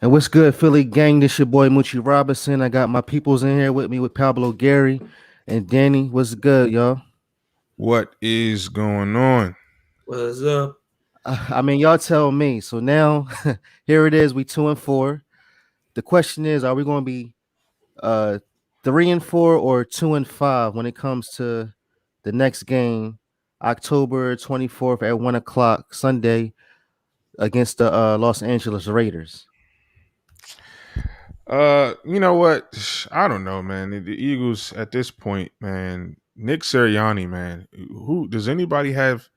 And what's good, Philly gang? This your boy Moochie Robinson. I got my peoples in here with me with Pablo Gary and Danny. What's good, y'all? What is going on? What's up? I mean, y'all tell me. So now, here it is. We 2-4. The question is, are we going to be 3-4 or 2-5 when it comes to the next game, October 24th at 1 o'clock Sunday against the Los Angeles Raiders? You know what? I don't know, man. The Eagles at this point, man. Nick Sirianni, man. Who does anybody have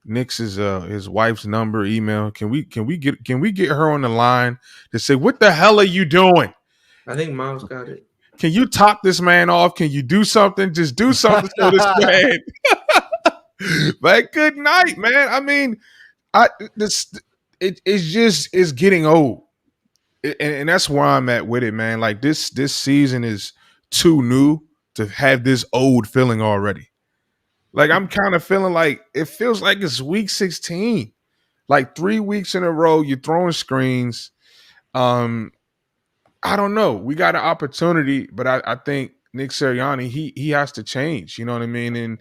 Nick's his wife's number, email? Can we get her on the line to say what the hell are you doing? I think Miles got it. Can you top this man off? Can you do something? Just do something for this man. Like, good night, man. I mean, I this it's getting old. And that's where I'm at with it, man. Like this season is too new to have this old feeling already. Like I'm kind of feeling like it feels like it's week 16. Like 3 weeks in a row, you're throwing screens. Um, I don't know. We got an opportunity, but I think Nick Sirianni, he has to change. You know what I mean? And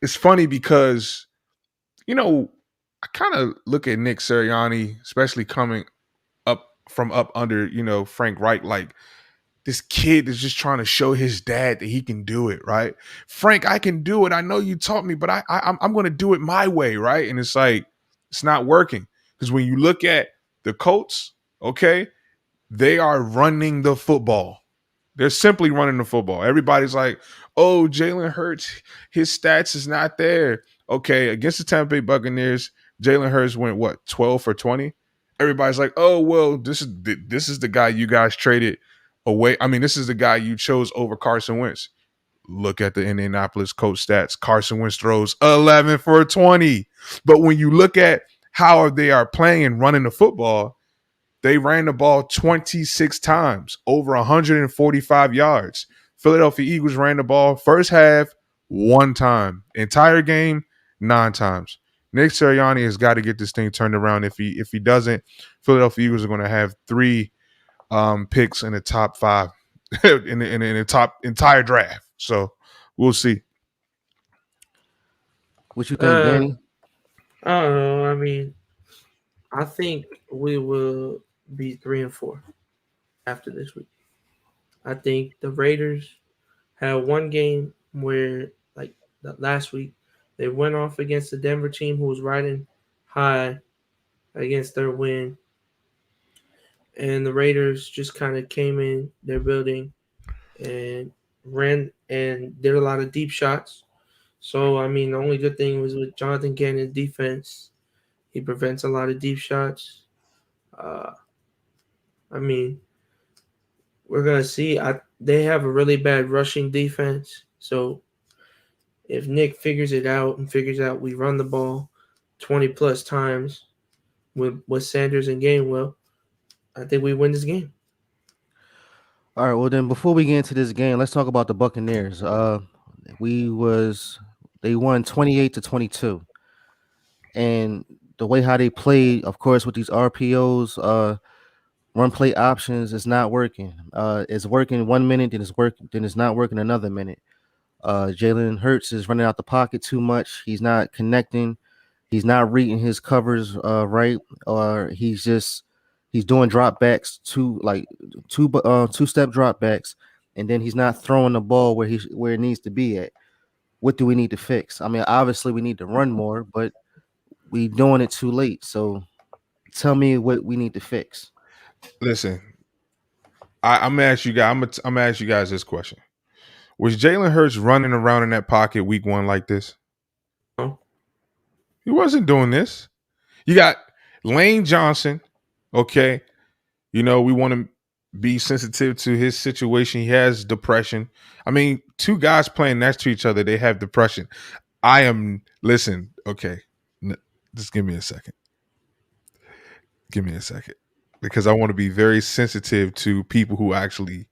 it's funny because, I kind of look at Nick Sirianni, especially coming up from up under, Frank Reich, like this kid is just trying to show his dad that he can do it, right? Frank, I can do it. I know you taught me, but I'm going to do it my way, right? And it's like it's not working because when you look at the Colts, okay, they are running the football. They're simply running the football. Everybody's like, "Oh, Jalen Hurts, his stats is not there." Okay, against the Tampa Bay Buccaneers, Jalen Hurts went what 12 for 20. Everybody's like, "Oh, well, this is the guy you guys traded away. I mean, this is the guy you chose over Carson Wentz." Look at the Indianapolis Colts stats. Carson Wentz throws 11 for 20. But when you look at how they are playing and running the football, they ran the ball 26 times, over 145 yards. Philadelphia Eagles ran the ball first half one time, entire game 9 times. Nick Sirianni has got to get this thing turned around. If he doesn't, Philadelphia Eagles are going to have three picks in the top five in the top entire draft. So we'll see. What you think, Uh, Danny? I don't know. I mean, I think we will be 3-4 after this week. I think the Raiders had one game where, like last week, they went off against the Denver team who was riding high against their win, and the Raiders just kind of came in their building and ran and did a lot of deep shots. So I mean, the only good thing was with Jonathan Gannon's defense. He prevents a lot of deep shots. Uh, I mean, we're gonna see. They have a really bad rushing defense. So if Nick figures it out and figures out we run the ball 20 plus times with Sanders and Gainwell, I think we win this game. All right, well then before we get into this game, let's talk about the Buccaneers. We was they won 28-22. And the way how they played, of course, with these RPOs, run play options is not working. It's working 1 minute, then it's not working another minute. Jalen Hurts is running out the pocket too much. He's not connecting. He's not reading his covers right, or he's doing drop backs, two step drop backs, and then he's not throwing the ball where it needs to be at. What do we need to fix? I mean, obviously we need to run more, but we doing it too late. So tell me what we need to fix. Listen, I'm gonna ask you guys. I'm gonna ask you guys this question: was Jalen Hurts running around in that pocket week one like this? No, He wasn't doing this. You got Lane Johnson. Okay, we want to be sensitive to his situation. He has depression. I mean, two guys playing next to each other, they have depression. Listen, okay, just give me a second. Give me a second. Because I want to be very sensitive to people who actually,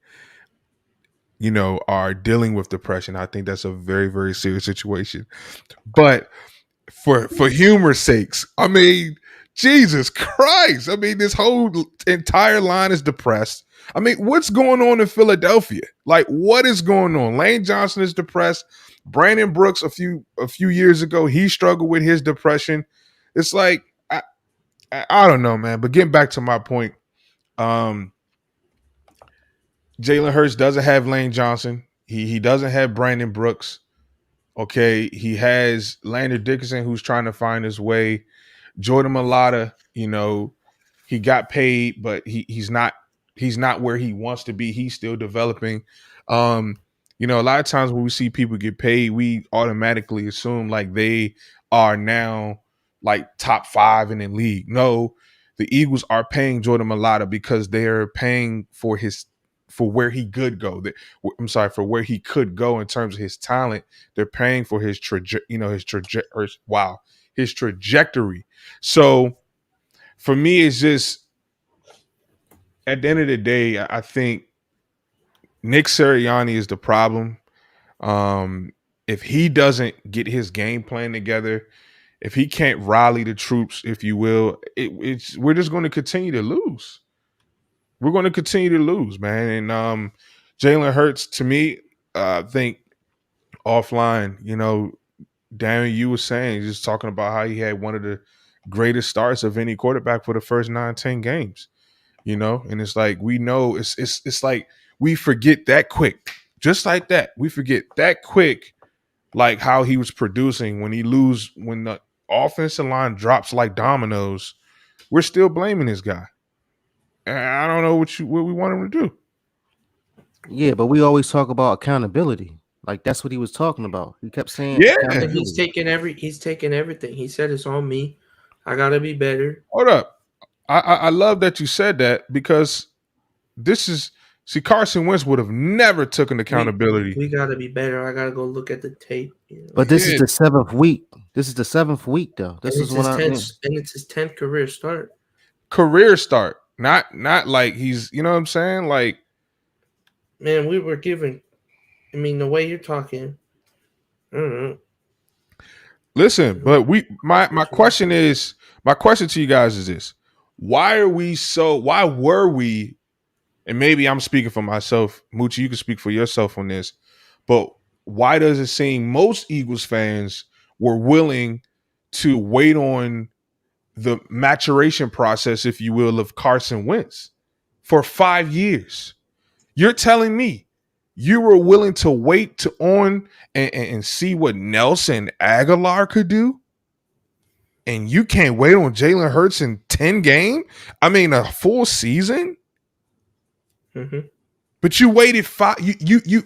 are dealing with depression. I think that's a very, very serious situation. But for humor's sakes, I mean, Jesus Christ. I mean, this whole entire line is depressed. I mean, what's going on in Philadelphia? Like, what is going on? Lane Johnson is depressed. Brandon Brooks, a few years ago, he struggled with his depression. It's like I don't know, man. But getting back to my point, um, Jalen Hurts doesn't have Lane Johnson. He doesn't have Brandon Brooks. Okay, he has Landry Dickinson, who's trying to find his way. Jordan Mailata, he got paid, but he's not where he wants to be. He's still developing. Um, a lot of times when we see people get paid, we automatically assume like they are now like top five in the league. No, the Eagles are paying Jordan Mailata because they're paying for where he could go. I'm sorry, for where he could go in terms of his talent. They're paying for his his trajectory. So for me, it's just at the end of the day, I think Nick Sirianni is the problem. If he doesn't get his game plan together, if he can't rally the troops, if you will, we're just going to continue to lose. We're going to continue to lose, man. And Jalen Hurts, to me, I think offline, Darren, you were saying, just talking about how he had one of the greatest starts of any quarterback for the first 9-10 games, and it's like we know it's like we forget that quick, just like that. We forget that quick, like how he was producing when the offensive line drops like dominoes. We're still blaming this guy. And I don't know what we want him to do. Yeah, but we always talk about accountability. Like that's what he was talking about. He kept saying Yeah. And accountability. he's taking everything. He said it's on me. I gotta be better. Hold up. I love that you said that because Carson Wentz would have never taken accountability. We gotta be better. I gotta go look at the tape. But this is Yeah. the seventh week. This is the seventh week, though. This is when it's his 10th career start. Career start. Not like he's, you know what I'm saying? Like, man, we were given. I mean, the way you're talking, I don't know. Listen, but my question to you guys is this. Why were we, and maybe I'm speaking for myself, Moochie, you can speak for yourself on this, but why does it seem most Eagles fans were willing to wait on the maturation process, if you will, of Carson Wentz for 5 years? You're telling me you were willing to wait and see what Nelson Aguilar could do? And you can't wait on Jalen Hurts in 10 games? I mean, a full season? Mm-hmm. But you waited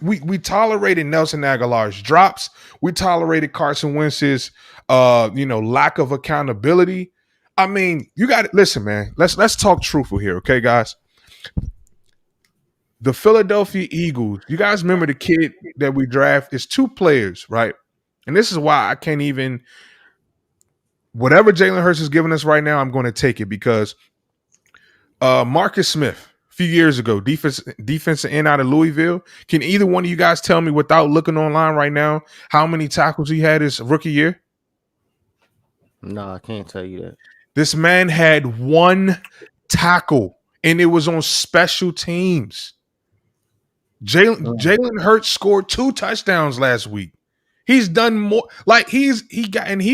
we tolerated Nelson Aguilar's drops. We tolerated Carson Wentz's lack of accountability. I mean, you got to listen, man. Let's talk truthful here, okay, guys? The Philadelphia Eagles, you guys remember the kid that we draft? It's two players, right? And this is why I can't even, whatever Jalen Hurts is giving us right now, I'm going to take it because Marcus Smith, a few years ago, defensive end out of Louisville. Can either one of you guys tell me without looking online right now how many tackles he had his rookie year? No, I can't tell you that. This man had one tackle, and it was on special teams. Jalen Hurts scored 2 touchdowns last week. He's done more. Like he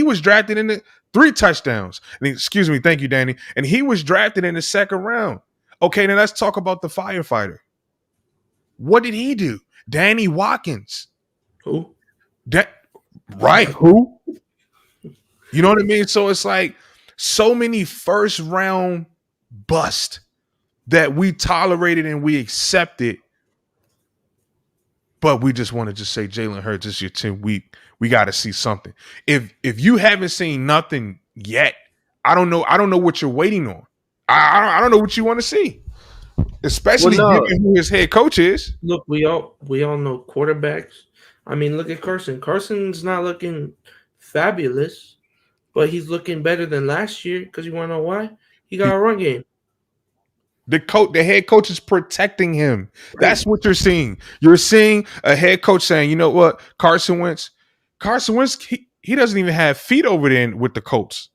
was drafted in the 3 touchdowns. Excuse me, thank you, Danny. And he was drafted in the 2nd round. Okay, now let's talk about the firefighter. What did he do? Danny Watkins. Who? Right. Who? You know what I mean? So it's like so many first round bust that we tolerated and we accepted. But we just want to just say Jalen Hurts is your 10 week. We got to see something. If you haven't seen nothing yet, I don't know what you're waiting on. I don't know what you want to see, especially given who his head coach is. Look, we all know quarterbacks. I mean, look at Carson. Carson's not looking fabulous, but he's looking better than last year. Because you want to know why? He got a run game. The head coach is protecting him. Right. That's what you're seeing. You're seeing a head coach saying, you know what, Carson Wentz, he doesn't even have feet over there with the Colts.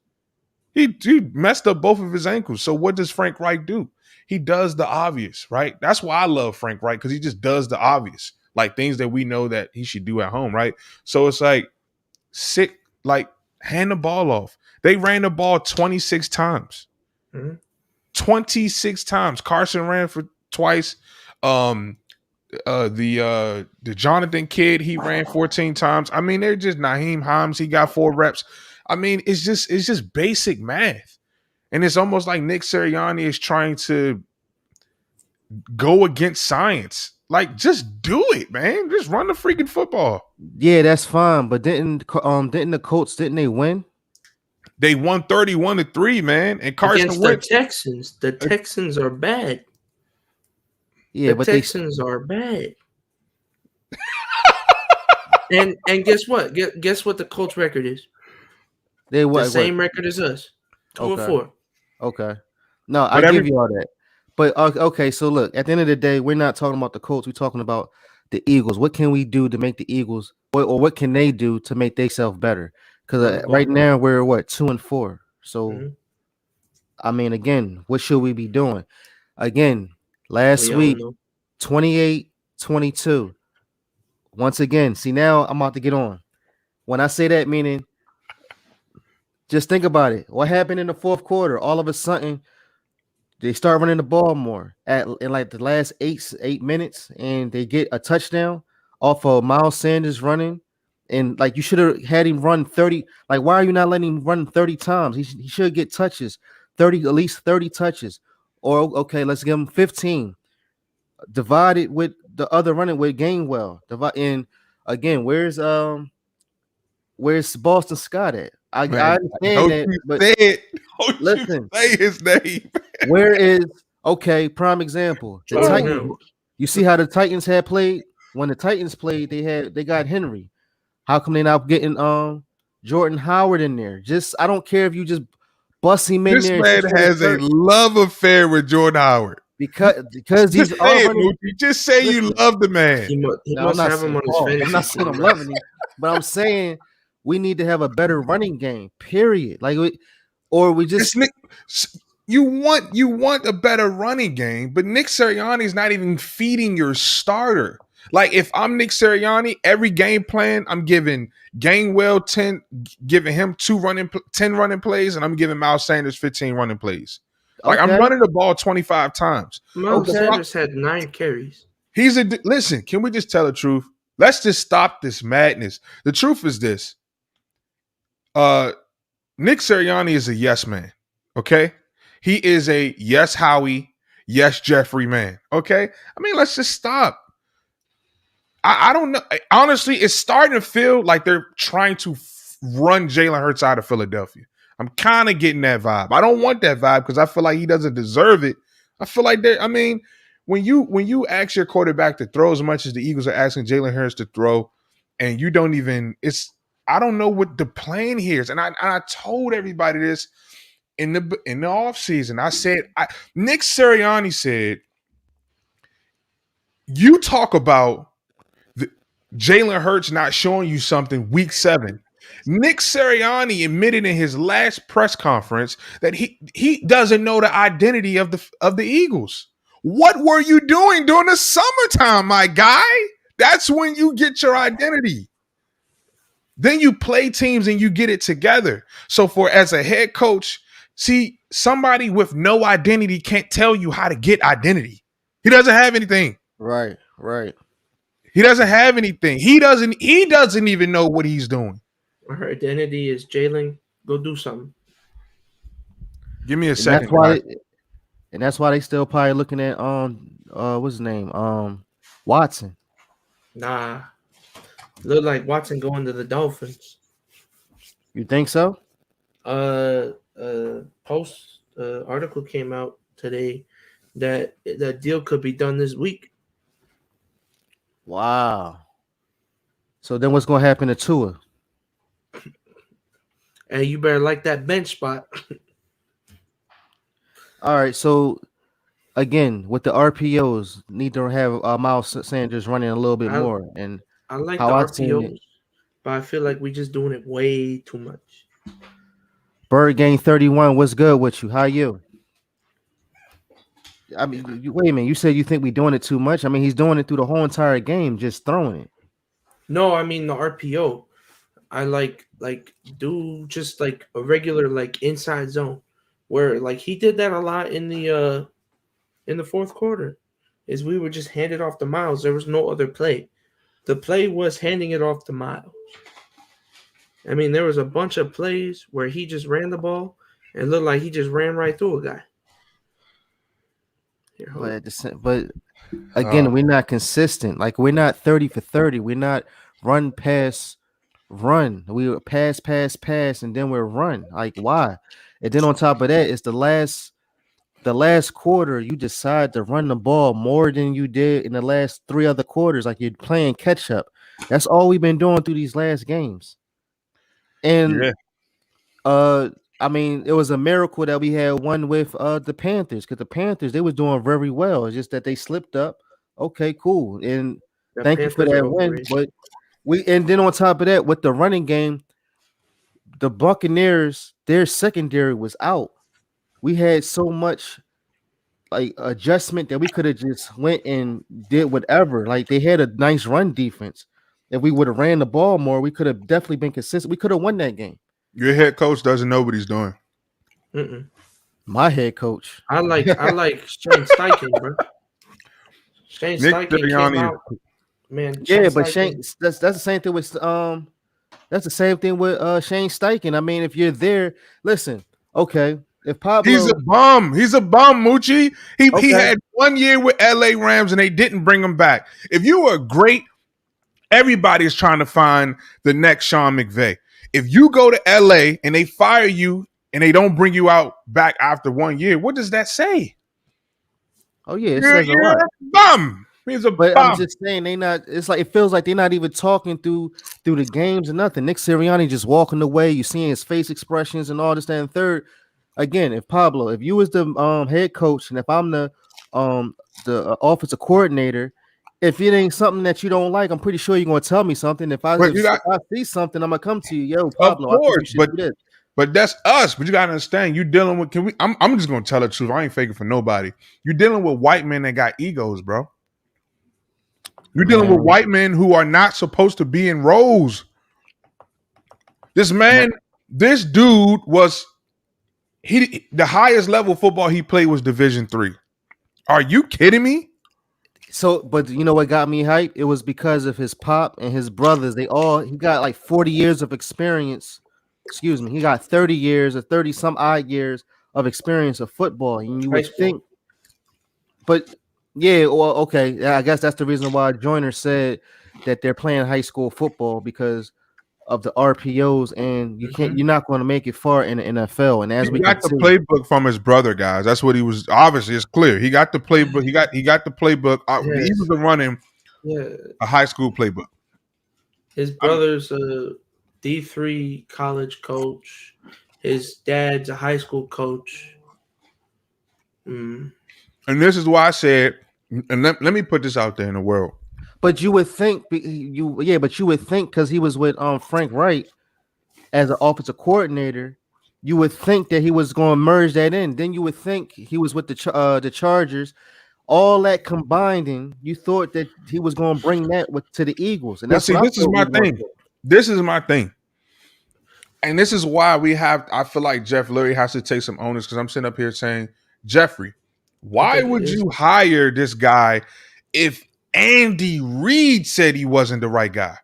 He messed up both of his ankles. So what does Frank Reich do? He does the obvious, right? That's why I love Frank Reich, because he just does the obvious, like things that we know that he should do at home, right? So it's like sick, like hand the ball off. They ran the ball 26 times. Mm-hmm. 26 times. Carson ran for twice. Um, the Jonathan kid, he ran 14 times. I mean, they're just Naheem Hines, he got 4 reps. I mean, it's just basic math. And it's almost like Nick Sirianni is trying to go against science. Like, just do it, man. Just run the freaking football. Yeah, that's fine. But didn't the Colts, didn't they win? They won 31-3, man. And Carson Against Wentz. the Texans. The Texans are bad. Yeah, The but Texans are bad. and guess what? Guess what the Colts record is? they The what? same record as us. 2-4. Okay. No, I But give you all that. But okay, so look, at the end of the day, we're not talking about the Colts. We're talking about the Eagles. What can we do to make the Eagles, or what can they do to make themselves better? Because right now we're what, 2-4. So, I mean, again, what should we be doing? Again, last week, 28-22. Once again, see, now I'm about to get on. When I say that, meaning, just think about it. What happened in the fourth quarter? All of a sudden, they start running the ball more in like the last 8 minutes, and they get a touchdown off of Miles Sanders running. And like, you should have had him run 30. Like, why are you not letting him run 30 times? He should get touches, at least 30 touches. Or okay, let's give him 15. Divide it with the other running with Gainwell. And again, where's Boston Scott at? I understand that, but listen, say his name. Where is prime example? The Titans. You see how the Titans had played? When the Titans played, they got Henry. How come they not getting Jordan Howard in there? Just, I don't care if you just bust him in this there. This man has a love affair with Jordan Howard. Because he's just say you love the man. He must have him on his fantasy. I'm not saying I'm loving him, but I'm saying we need to have a better running game. Period. Like we just you want a better running game, but Nick Sirianni is not even feeding your starter. Like, if I'm Nick Sirianni, every game plan I'm giving Gainwell 10, giving him 10 running plays, and I'm giving Miles Sanders 15 running plays. Like, I'm running the ball 25 times. Miles Sanders had 9 carries. Listen, can we just tell the truth? Let's just stop this madness. The truth is this. Nick Sirianni is a yes man. Okay? He is a yes Howie, yes Jeffrey man. Okay? I mean, let's just stop. I don't know. Honestly, it's starting to feel like they're trying to run Jalen Hurts out of Philadelphia. I'm kind of getting that vibe. I don't want that vibe because I feel like he doesn't deserve it. I feel like when you ask your quarterback to throw as much as the Eagles are asking Jalen Hurts to throw, and you don't even, I don't know what the plan here is. And I told everybody this in the offseason. I said, Nick Sirianni said, you talk about Jalen Hurts not showing you something week 7. Nick Sirianni admitted in his last press conference that he doesn't know the identity of the Eagles. What were you doing during the summertime, my guy? That's when you get your identity. Then you play teams and you get it together. So as a head coach, see, somebody with no identity can't tell you how to get identity. He doesn't have anything. Right. He doesn't have anything. He doesn't even know what he's doing. Her identity is Jalen, go do something. Give me a second. That's why they still probably looking at what's his name? Watson. Nah. Look like Watson going to the Dolphins. You think so? Article came out today that deal could be done this week. Wow. So then what's going to happen to Tua? And you better like that bench spot. All right. So again, with the RPOs, need to have Miles Sanders running a little bit more. And I like the RPOs, but I feel like we're just doing it way too much. Bird Gang 31. What's good with you? How you? I mean, wait a minute. You said you think we doing it too much. I mean, he's doing it through the whole entire game, just throwing it. No, I mean the RPO. I like do just like a regular like inside zone where like he did that a lot in the fourth quarter. Is we would just hand it off to Miles. There was no other play. The play was handing it off to Miles. I mean, there was a bunch of plays where he just ran the ball and looked like he just ran right through a guy. Here, hold But on. at the same, but Uh, again, we're not consistent. Like we're not 30 for 30. We're not run pass run. We were pass, and then we're run. Like why? And then on top of that, it's the last quarter. You decide to run the ball more than you did in the last three other quarters. Like you're playing catch up. That's all we've been doing through these last games. And yeah, uh, I mean, it was a miracle that we had one with the Panthers because the Panthers they was doing very well. It's just that they slipped up. Okay, cool, and The thank you for Panthers are that win. overrated. But and then on top of that, with the running game, the Buccaneers their secondary was out. We had so much like adjustment that we could have just went and did whatever. Like they had a nice run defense. If we would have ran the ball more, we could have definitely been consistent. We could have won that game. your head coach doesn't know what he's doing. Mm-mm. My head coach. I like Shane Steichen, bro. Shane Nick Steichen came Sirianni, out, man. Shane Yeah, but Shane, Steichen, that's the same thing with that's the same thing with Shane Steichen. I mean, if you're there, listen, okay, if he's a Pablo, bum. He's a bum, Moochie. He okay, had 1 year with LA Rams and they didn't bring him back. If you were great, everybody's trying to find the next Sean McVay. If you go to LA and they fire you and they don't bring you out back after 1 year, what does that say? oh yeah, it You're, says a you're lot. a bum. He's a But I'm bum. just saying they not. It's like it feels like they're not even talking through the games and nothing. Nick Sirianni just walking away. You seeing his face expressions and all this, that, and third. Again, if Pablo, if you was the head coach and if I'm the offensive coordinator, if it ain't something that you don't like, I'm pretty sure you're gonna tell me something. If I But if, you if got, I see something, I'm gonna come to you. Yo, of Pablo, I think course, you should do this. but that's us. But you gotta understand, you dealing with. Can we? I'm just gonna tell the truth. I ain't faking for nobody. You're dealing with white men that got egos, bro. You're dealing with Man, white men who are not supposed to be in roles. This man. man, this dude was the highest level football he played was Division 3. Are you kidding me? So, but you know what got me hyped? It was because of his pop and his brothers. He got like 40 years of experience. Excuse me, he got 30 years or 30 some odd years of experience of football. And you high would school. think, but yeah, well, okay. Yeah, I guess that's the reason why Joyner said that they're playing high school football because of the RPOs, and Hmm. you're not going to make it far in the NFL. And He as we got can the see, playbook from his brother, guys. That's what he was. Obviously, it's clear. He got the playbook. He got the playbook. He Yes, was running yeah. a high school playbook. His I'm, brother's a D3 college coach. His dad's a high school coach. Mm. and this is why I said, and let me put this out there in the world. but you would think but you would think because he was with Frank Wright as an offensive coordinator, you would think that he was going to merge that in. Then you would think he was with the Chargers. All that combining, you thought that he was going to bring that to the Eagles, and But that's see, what I this is thought we my were going thing. to do. This is my thing. And this is why we have, I feel like Jeff Lurie has to take some onus because I'm sitting up here saying, Jeffrey, I why think it would is. you hire this guy if Andy Reid said he wasn't the right guy?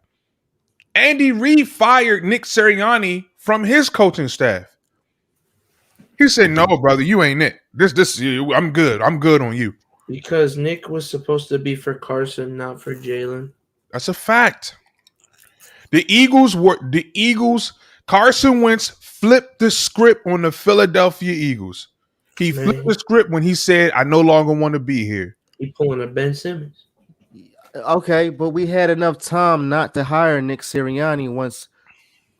Andy Reid fired Nick Sirianni from his coaching staff. He said, "No, brother, you ain't it. I'm good. I'm good on you." Because Nick was supposed to be for Carson, not for Jalen. That's a fact. The Eagles. Carson Wentz flipped the script on the Philadelphia Eagles. He flipped Man, the script when he said, "I no longer want to be here." he pulling a Ben Simmons. Okay, but we had enough time not to hire Nick Sirianni once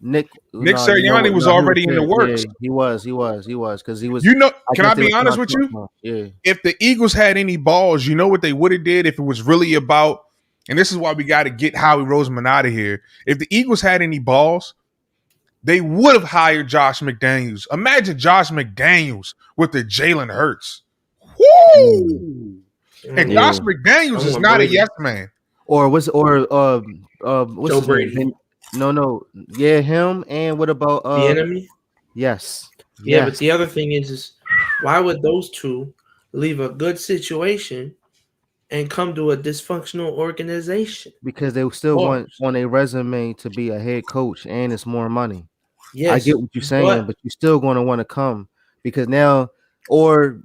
Nick. Nick No, you know Sirianni what? was No, he was already in the there. Yeah, works. he was because he was. You know, I can guess I they be were honest trying with you? to. Yeah. If the Eagles had any balls, you know what they would have did if it was really about. And this is why we got to get Howie Roseman out of here. If the Eagles had any balls, they would have hired Josh McDaniels. Imagine Josh McDaniels with the Jalen Hurts. Mm, Woo! And Mm, Josh yeah. McDaniels I is want not a yes Brady. man. What's Joe his name? Brady. No, yeah, him. And what about The enemy. yes, Yeah, but yes, the other thing is why would those two leave a good situation and come to a dysfunctional organization? because they still want Pause. on a resume to be a head coach, and it's more money. I get Yes, what you're saying, but but you're still going to want to come because now, or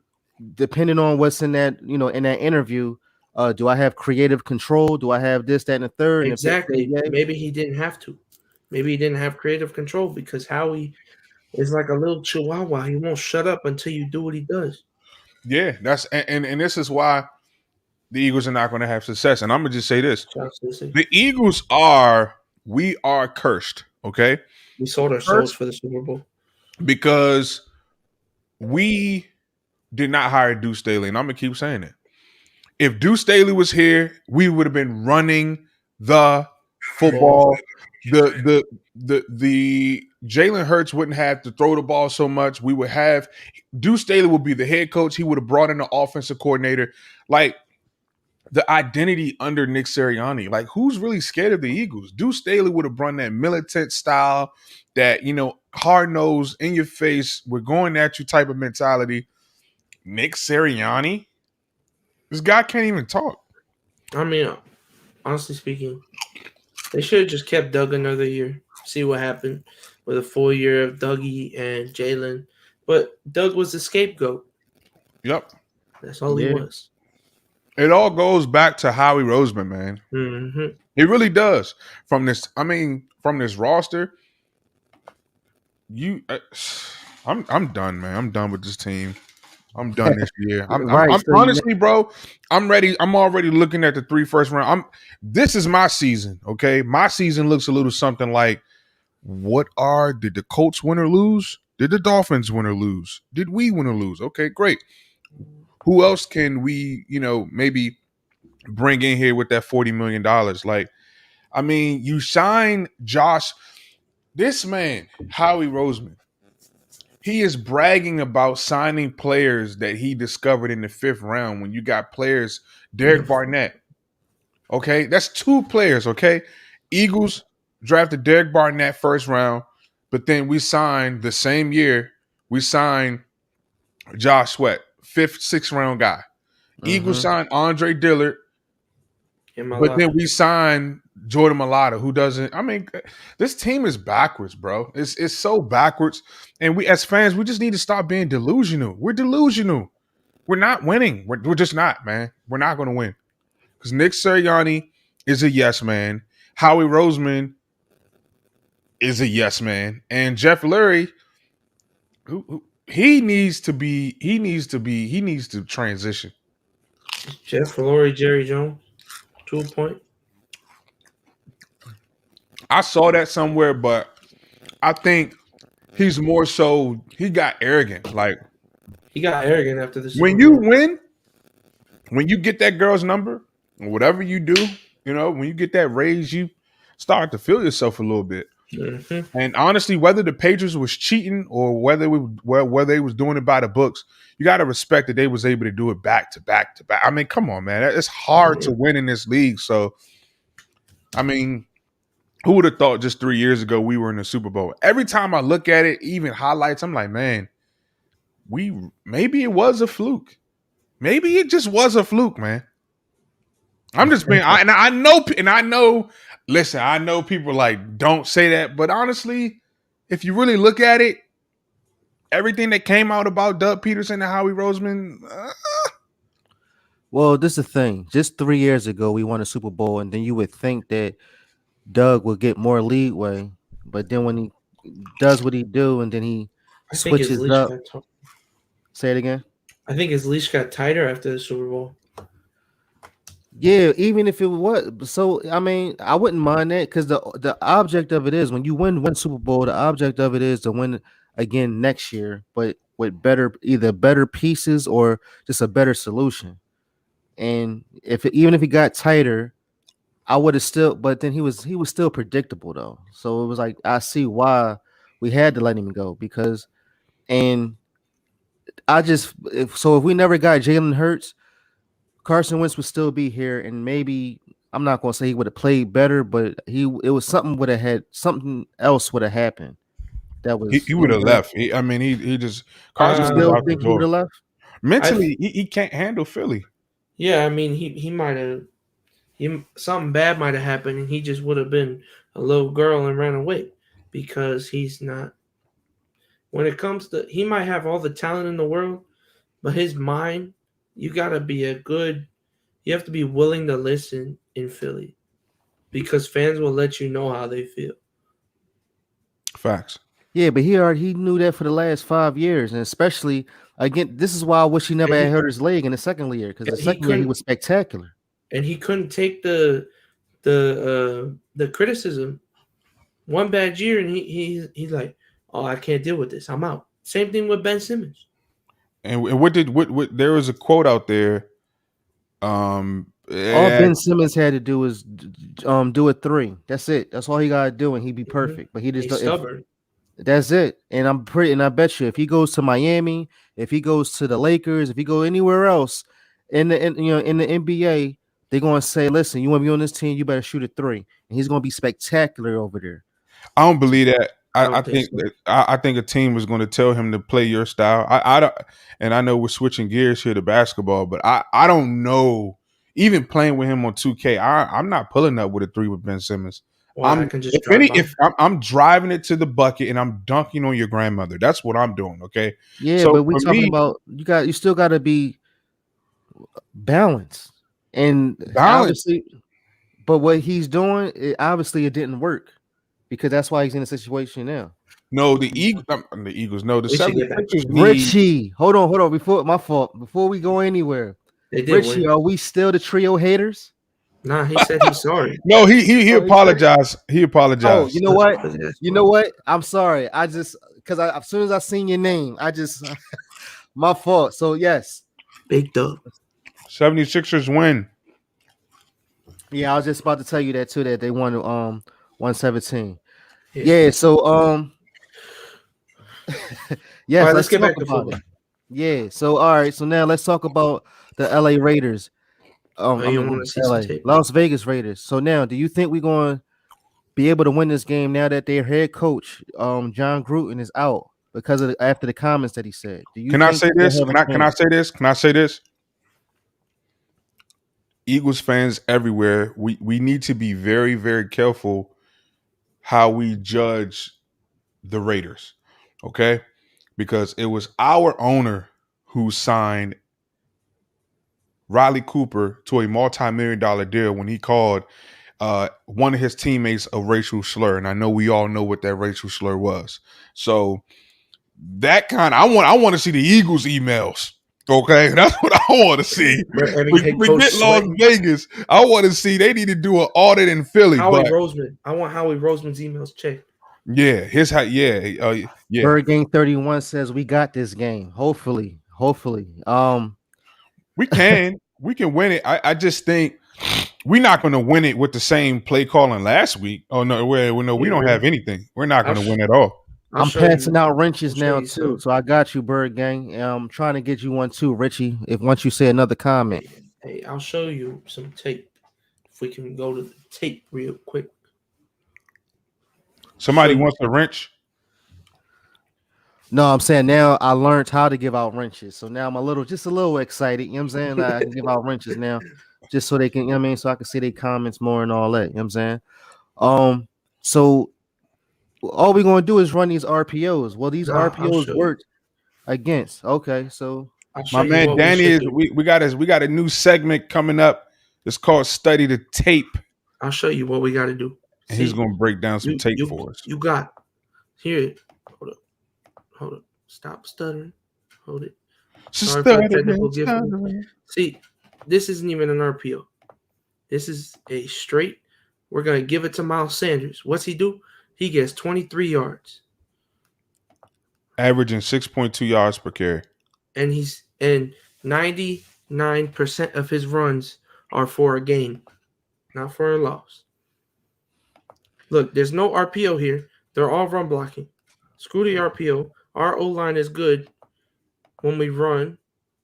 depending on what's in that, in that interview, do I have creative control? Do I have this, that, and the third? And if they say exactly. yay, Maybe he didn't have to. Maybe he didn't have creative control because Howie is like a little chihuahua. He won't shut up until you do what he does. Yeah, that's and this is why the Eagles are not going to have success. And I'm gonna just say this: Shout out to the Eagles are we are cursed. Okay, We sold our souls cursed for the Super Bowl. because we did not hire Deuce Staley, and I'm gonna keep saying it. If Deuce Staley was here, we would have been running the Ball. football. The Jalen Hurts wouldn't have to throw the ball so much. We would have Deuce Staley would be the head coach. He would have brought in the offensive coordinator. Like the identity under Nick Sirianni. Like, who's really scared of the Eagles? Deuce Staley would have run that militant style, that hard nosed, in your face, we're going at you type of mentality. Nick Sirianni, this guy can't even talk. I mean, honestly speaking, they should have just kept Doug another year. See what happened with a full year of Dougie and Jalen. But Doug was the scapegoat. Yep. That's all he yeah, was. It all goes back to Howie Roseman, man. Mm-hmm. It really does. From this roster, you, I'm done, man. I'm done with this team. I'm done this year. right. I'm So honestly, bro. I'm ready. I'm already looking at the 3 first round. This is my season. Okay, my season looks a little something like, did the Colts win or lose? Did the Dolphins win or lose? Did we win or lose? Okay, great. Who else can we, maybe bring in here with that $40 million? Like, I mean, you sign Josh, this man, Howie Roseman. He is bragging about signing players that he discovered in the 5th round when you got players, Derek Barnett. Okay, that's 2 players. Okay, Eagles drafted Derek Barnett 1st round, but then we signed the same year, we signed Josh Sweat, 5th, 6th round guy. Eagles hmm signed Andre Dillard, In my but then lot. we signed Jordan Mailata, who doesn't. I mean, this team is backwards, bro. It's so backwards, and we as fans, we just need to stop being delusional. We're delusional. We're not winning. We're just not, man. We're not going to win because Nick Sirianni is a yes man. Howie Roseman is a yes man, and Jeff Lurie, he needs to be. He needs to transition. Jeff Laurie, Jerry Jones, 2 point. I saw that somewhere, but I think he's more so he got arrogant. Like He got arrogant after the Super when you Bowl. win, when you get that girl's number, or whatever you do, when you get that raise, you start to feel yourself a little bit. Mm-hmm. And honestly, whether the Patriots was cheating or whether they was doing it by the books, you got to respect that they was able to do it back to back to back. I mean, come on, man, it's hard to Mm-hmm. win in this league. So, I mean, who would have thought just 3 years ago we were in the Super Bowl? Every time I look at it, even highlights, I'm like, man, maybe it was a fluke. Maybe it just was a fluke, man. I'm just being, I know. Listen, I know people like don't say that, but honestly, if you really look at it, everything that came out about Doug Peterson and Howie Roseman, Well, this is the thing. Just 3 years ago, we won a Super Bowl, and then you would think that Doug would get more leeway, but then when he does what he do, and then he I think his switches leash up. got. Say it again. I think his leash got tighter after the Super Bowl. Yeah, even if it was so, I mean, I wouldn't mind that because the object of it is when you win one Super Bowl, the object of it is to win again next year, but with either better pieces or just a better solution. And even if he got tighter, I would have still, but then he was still predictable though. So it was like I see We had to let him go because, and I just if we never got Jalen Hurts, Carson Wentz would still be here, and maybe I'm not gonna say he would have played better, but it was something would have had something else would have happened. That He was, would have what I'm saying? left. I mean, he just You Carson was Uh, still out the think he would door. have left? I Mentally, he can't handle Philly. yeah, I mean he might have something bad might have happened and he just would have been a little girl and ran away because he's not. When it comes to, he might have all the talent in the world, but his mind, you gotta be a good. You have to be willing to listen in Philly because fans will let you know how they feel. Facts. Yeah, but he knew that for the last 5 years, and especially again, this is why I wish he never And had he hurt his leg in the second year because the he second year he couldn't was spectacular. and he couldn't take the criticism. One bad year and he's like, oh, I can't deal with this. I'm out. Same thing with Ben Simmons. And what there was a quote out there. All Yeah, Ben Simmons had to do was do a three. That's it. That's all he gotta do, and he'd be Mm-hmm. perfect. But he just He's if stubborn. that's it. And I bet you if he goes to Miami, if he goes to the Lakers, if he go anywhere else in the NBA, they're gonna say, listen, you want to be on this team, you better shoot a three, and he's gonna be spectacular over there. I don't believe that. I I don't think think so. that I think a team is going to tell him to play your style. I don't, and I know we're switching gears here to basketball, but I don't know. Even playing with him on 2K, I'm not pulling up with a three with Ben Simmons. Why I can just If drive any by. if I'm driving it to the bucket and I'm dunking on your grandmother. That's what I'm doing. Okay, Yeah, so but we for talking me, about you still gotta be balanced. And balance. obviously, but what he's doing, obviously it didn't work because that's why he's in a situation now. No, the Eagles. No, the We should get back. 76ers need. Richie, hold on. Before my fault. Before we go anywhere, They did Richie, win. are we still the trio haters? Nah, he said he's sorry. No, he Oh, he said. apologized. He Oh, apologized. you know what? That's You know what? I'm sorry. I just because I as soon as I seen your name, I just my fault. So yes, big dub. 76ers win. yeah, I was just about to tell you that too. That they won 117. Yeah. Yeah. So All yes, right, let's let's get talk back to about football. it. Yeah. So all right. So now let's talk about the LA Raiders. Oh, I you mean want to see some LA, tape? Las Vegas Raiders. So now, do you think we're going to be able to win this game now that their head coach, John Gruden, is out because of after the comments that he said? Do you Can I think say they'll this? have a Can I chance? say this? Can I say this? Eagles fans everywhere, we need to be very, very careful how we judge the Raiders. Okay? Because it was our owner who signed Riley Cooper to a multi-million dollar deal when he called one of his teammates a racial slur. And I know we all know what that racial slur was. So that kind of I want to see the Eagles emails. Okay, that's what I want to see. Where every head coach Forget Las sweating. Vegas. I want to see they need to do an audit in Philly. Howie But Roseman. I want Howie Roseman's emails checked. yeah, his how yeah. Bird Gang 31 says we got this game. Hopefully, hopefully. We can win it. I just think we're not going to win it with the same play calling last week. Oh no, we Yeah, don't have anything. We're not I'll, going to sh- win at all. I'll I'm show passing you. out I'll wrenches show now you too, some. so I got you, Bird Gang. I'm trying to get you one too, Richie. If once you say another comment, Hey, I'll show you some tape. If we can go to the tape real quick. Show Somebody you. wants a wrench. no, I'm saying now I learned how to give out wrenches, so now I'm just a little excited. You know what I'm saying? I can give out wrenches now, just so they can, you know what I mean, so I can see their comments more and all that. You know what I'm saying? So all we're gonna do is run these RPOs. Well, these Nah, I'll RPOs show you. work against. Okay, so I'll show My you man what we Danny should is do. we got a new segment coming up. It's called Study the Tape, I'll show you what we got to do. and he's See, going to break down some you tape you for us. you got here. Hold up, hold up. Stop stuttering. Hold it. Sorry for the technical difficulty. See, this isn't even an RPO. This is a straight. We're gonna give it to Miles Sanders. What's he do? He gets 23 yards, Averaging 6.2 yards per carry. and 99% of his runs are for a gain, not for a loss. Look, there's no RPO here. They're all run blocking. Screw the RPO. Our O line is good when we run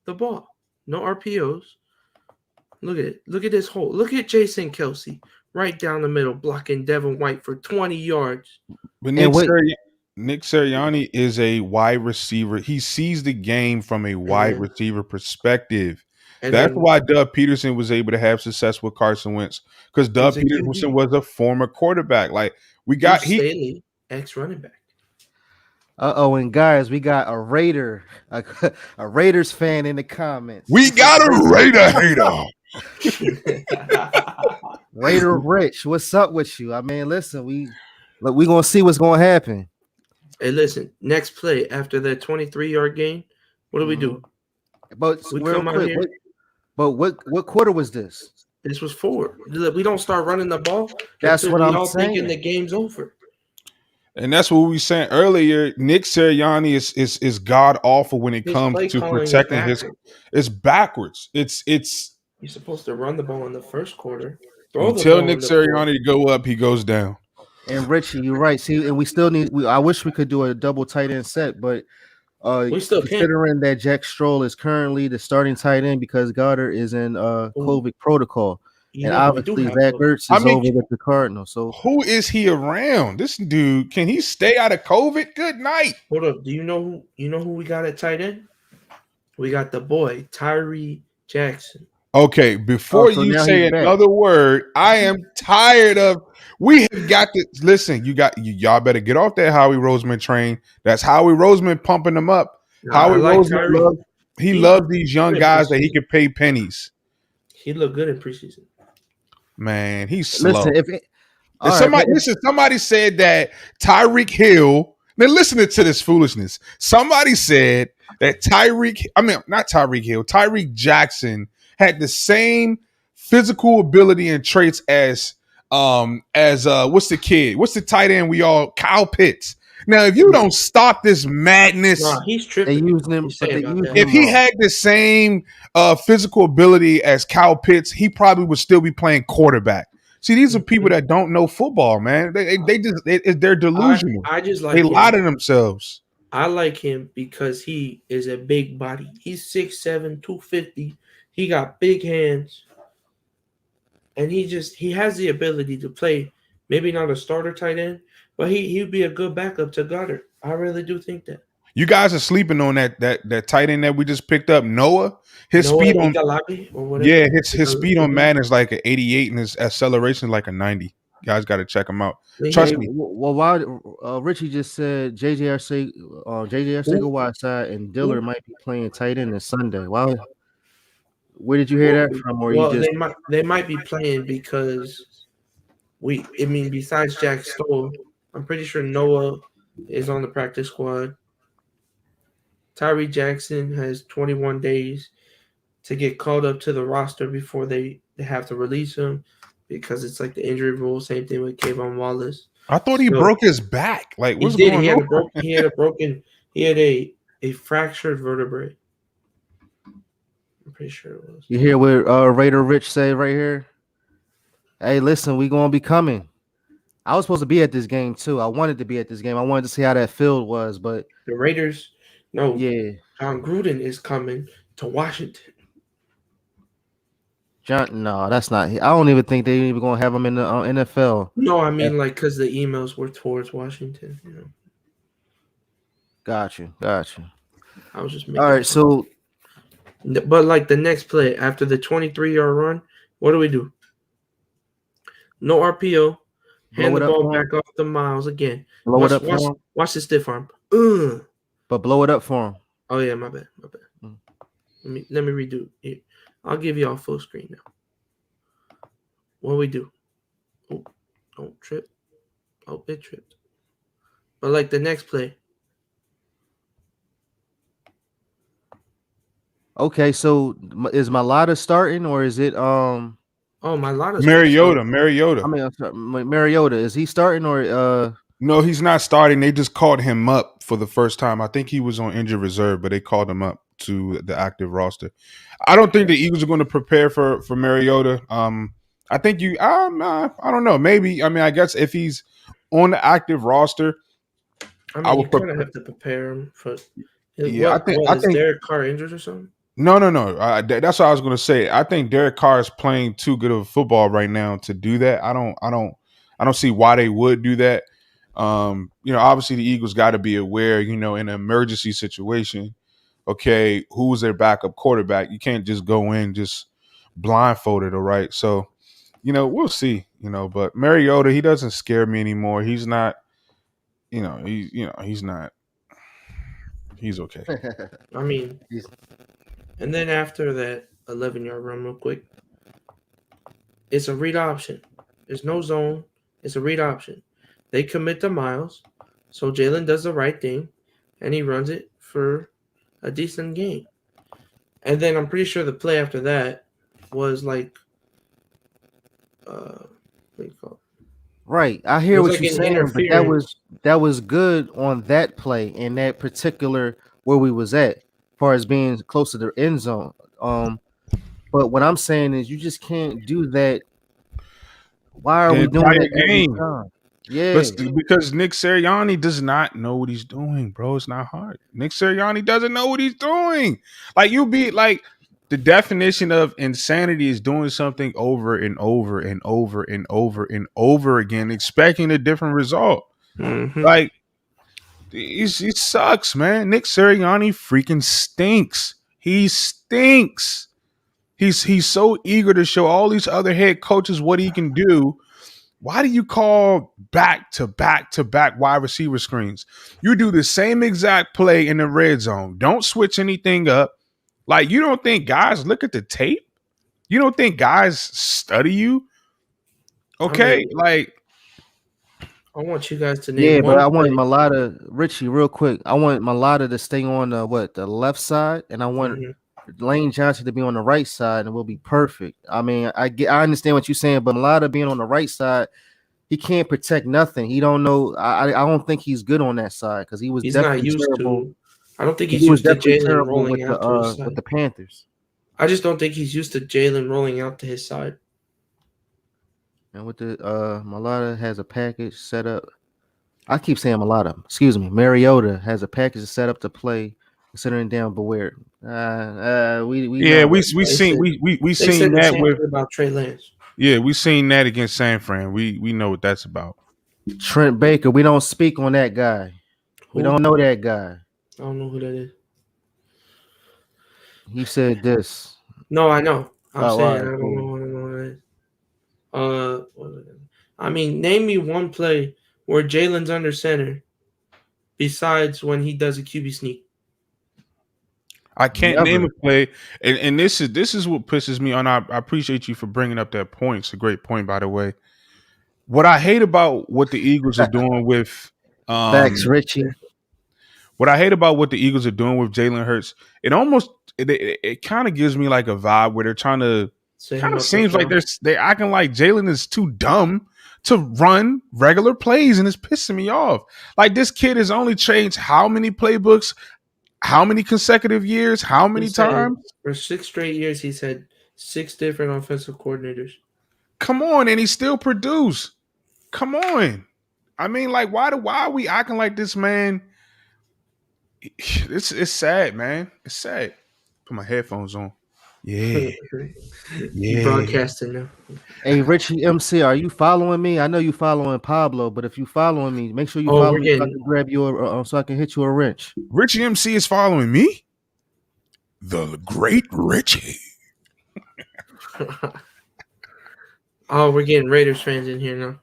the ball. No RPOs. Look at it. Look at this hole. Look at Jason Kelsey right down the middle blocking Devin White for 20 yards. But And what Nick Sirianni is a wide receiver. He sees the game from a And wide then receiver perspective. and That's then why Doug Peterson was able to have success with Carson Wentz, because he's Doug a Peterson QB. was a former quarterback. Like we got Deuce he Staley, ex running back. and guys, we got a Raider, a Raiders fan in the comments. we He said got a Raider hater. Raider Rich, what's up with you? I mean, listen, we gonna see what's gonna happen. Hey, listen. Next play after that 23-yard gain, what do we do? But We real come out quick, here. what quarter was this? This was forward. We don't start running the ball That's until what we I'm all thinking saying. the game's over. And that's what we were saying earlier. Nick Sirianni is god awful when it His comes play to calling is protecting his. backwards. It's backwards. It's You're supposed to run the ball in the first quarter, throw you the tell ball Nick in the fourth. Sirianni to go up, he goes down. And Richie, you're right. See, and we still need. I wish we could do a double tight end set, but We still can't. considering that Jack Stroll is currently the starting tight end because Goddard is in COVID protocol, and Yeah, we do obviously have Zach to. Ertz I is mean, over with the Cardinals. So who is he around? This dude, can he stay out of COVID? Good night. Hold up. Do you know who we got at tight end? We got the boy Tyree Jackson. Okay, before so you now say he's back. another word, I am tired of. We have got to listen. Y'all better get off that Howie Roseman train. That's Howie Roseman pumping them up. Nah, I Howie like Roseman Tyree. loves he He loves these young good guys that he preseason. can pay pennies. He looked good in preseason. Man, he's slow. listen, if it, all right, Somebody but if- listen. Somebody said that Tyreek Hill. Now listen to this foolishness. Somebody said that not Tyreek Hill. Tyreek Jackson had the same physical ability and traits as what's the kid? What's the tight end Kyle Pitts. Now, if you don't stop this madness, Nah, he's they tripping. using him, He's but saying they about using that. if him he wrong. had the same physical ability as Kyle Pitts, he probably would still be playing quarterback. See, these are people that don't know football, man. They're delusional. I just They like lie him. to themselves. I like him because he is a big body. He's 6'7", 250. He got big hands. And he has the ability to play, maybe not a starter tight end, but he'd be a good backup to Goddard. I really do think that. You guys are sleeping on that tight end that we just picked up, Noah. His Noah speed on Igalabi or whatever. yeah, his speed on Madden is like an 88 and his acceleration is like a 90. You guys got to check him out. Trust Hey, me. well, why Richie just said JJ Arcega Whiteside and Dillard might be playing tight end this Sunday. Why? Where did you hear that from? Or you Well, just they might be playing because besides Jack Stoll, I'm pretty sure Noah is on the practice squad. Tyree Jackson has 21 days to get called up to the roster before they have to release him because it's like the injury rule. Same thing with Kayvon Wallace. I thought he broke his back. Like, what's He did. going He had on? he had a fractured vertebrae. I'm pretty sure it was. you hear what Raider Rich say right here? Hey, listen, we gonna be coming. I was supposed to be at this game too. I wanted to be at this game. I wanted to see how that field was, but The Raiders, no, yeah, John Gruden is coming to Washington. John. No, that's not. I don't even think they even gonna have him in the NFL. No, I mean like because the emails were towards Washington. You know, Got you. I was just making. All right, so But like the next play after the 23-yard run, what do? No RPO. Hand blow the it up ball for him. back off the Miles again. Blow it up for him. Watch the stiff arm. But blow it up for him. Oh yeah, my bad. Mm. Let me redo it. I'll give you all full screen now. What we do? Oh, don't trip. Oh, it tripped. But like the next play. Okay, so is Malata starting or is it Oh, my lot of Mariota. I mean, I'm sorry, Mariota, is he starting or No, he's not starting. They just called him up for the first time. I think he was on injured reserve, but they called him up to the active roster. I don't think the Eagles are going to prepare for Mariota. I think I don't know. Maybe. I mean, I guess if he's on the active roster, I I mean, you would. kind of have to prepare him for Yeah, I what. think. What I is think. Derek Carr injured or something? No, no, no. That's what I was going to say. I think Derek Carr is playing too good of football right now to do that. I don't see why they would do that. Obviously the Eagles got to be aware. In an emergency situation, okay, who's their backup quarterback? You can't just go in just blindfolded, all right? So, we'll see. But Mariota, he doesn't scare me anymore. He's not. He's not. He's okay. I mean, He's- and then after that 11-yard run, real quick, it's a read option. There's no zone. It's a read option. They commit to Miles, so Jalen does the right thing, and he runs it for a decent game. And then I'm pretty sure the play after that was like, what do you call right. I it? It hear was what like you're an saying, but that interference. was good on that play and that particular where we was at, as far as being close to the end zone. Um, but what I'm saying is you just can't do that. Why are The we doing that entire every game. time? Yeah. Because Nick Sirianni does not know what he's doing, bro. It's not hard. Nick Sirianni doesn't know what he's doing. Like you be like the definition of insanity is doing something over and over and over and over and over again, expecting a different result. Mm-hmm. Like he sucks, man. Nick Sirianni freaking stinks. He stinks. He's so eager to show all these other head coaches what he can do. Why do you call back to back to back wide receiver screens? You do the same exact play in the red zone. Don't switch anything up. Like, you don't think guys look at the tape? You don't think guys study you? I mean, Okay. Like, I want you guys to name Yeah, but one I want play. Malata, Richie, real quick. I want Malata to stay on the left side, and I want Mhm. Lane Johnson to be on the right side, and we'll be perfect. I mean, I understand what you're saying, but Malata being on the right side, he can't protect nothing. He don't know. I don't think he's good on that side because he was He's not definitely used terrible. to. I don't think He he's was used to definitely Jalen terrible rolling out to his with side. the Panthers. I just don't think he's used to Jalen rolling out to his side. And with the Malata has a package set up. I keep saying Malata. Excuse me. Mariota has a package set up to play, considering down Beware. We yeah, know we what. we They seen said we they seen said the that same with thing about Trey Lance. yeah, we seen that against San Fran. We know what that's about. Trent Baker. We don't speak on that guy. We Who? don't know that guy. I don't know who that is. He said this. No, I know. I'm Oh, all saying right, I don't cool. know. I don't know who that is. What was it? I mean, name me one play where Jalen's under center besides when he does a QB sneak. I can't name Never. a play, and this is what pisses me on. I appreciate you for bringing up that point. It's a great point, by the way. What I hate about what the Eagles are doing with Facts, um Richie. what I hate about what the Eagles are doing with Jalen Hurts, it almost it kind of gives me like a vibe where they're trying to Set kind him of up to seems like fail. they're acting like Jalen is too dumb to run regular plays, and it's pissing me off. Like this kid has only changed how many playbooks, how many consecutive years, how He many said times? for 6 straight years he's had 6 different offensive coordinators. Come on, and he still produce. Come on. I mean, like, why are we acting like this man? It's sad, man. It's sad. Put my headphones on. Yeah, You yeah. broadcasting now. Hey, Richie MC, are you following me? I know you following Pablo, but if you following me, make sure you Oh, follow we're me so I getting can grab you, so I can hit you a wrench. Richie MC is following me. The great Richie. oh, we're getting Raiders fans in here now.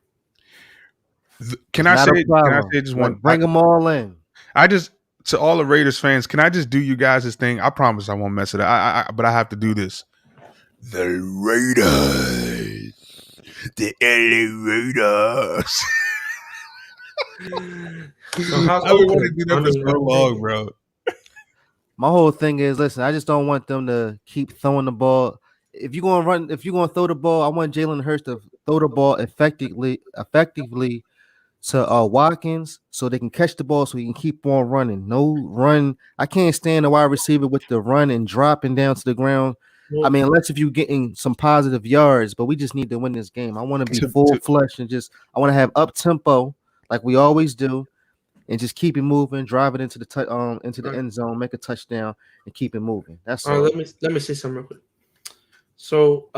Can It's I not say? a Can I problem. say just one? Bring them all in. I just to all the Raiders fans. Can I just do you guys this thing? I promise I won't mess it up. But I have to do this. The Raiders, the LA Raiders. So how's I've been wanting Oakland? to do I that for mean, so long, bro. My whole thing is, listen, I just don't want them to keep throwing the ball. If you're gonna throw the ball, I want Jalen Hurts to throw the ball effectively to Watkins so they can catch the ball so he can keep on running. No run. I can't stand a wide receiver with the run and dropping down to the ground. I well, mean, unless if you're getting some positive yards, but we just need to win this game. I want to be To, full to, flesh and just I want to have up tempo like we always do. and just keep it moving, drive it into into the end zone, make a touchdown, and keep it moving. That's All right, all. let me say something real quick. So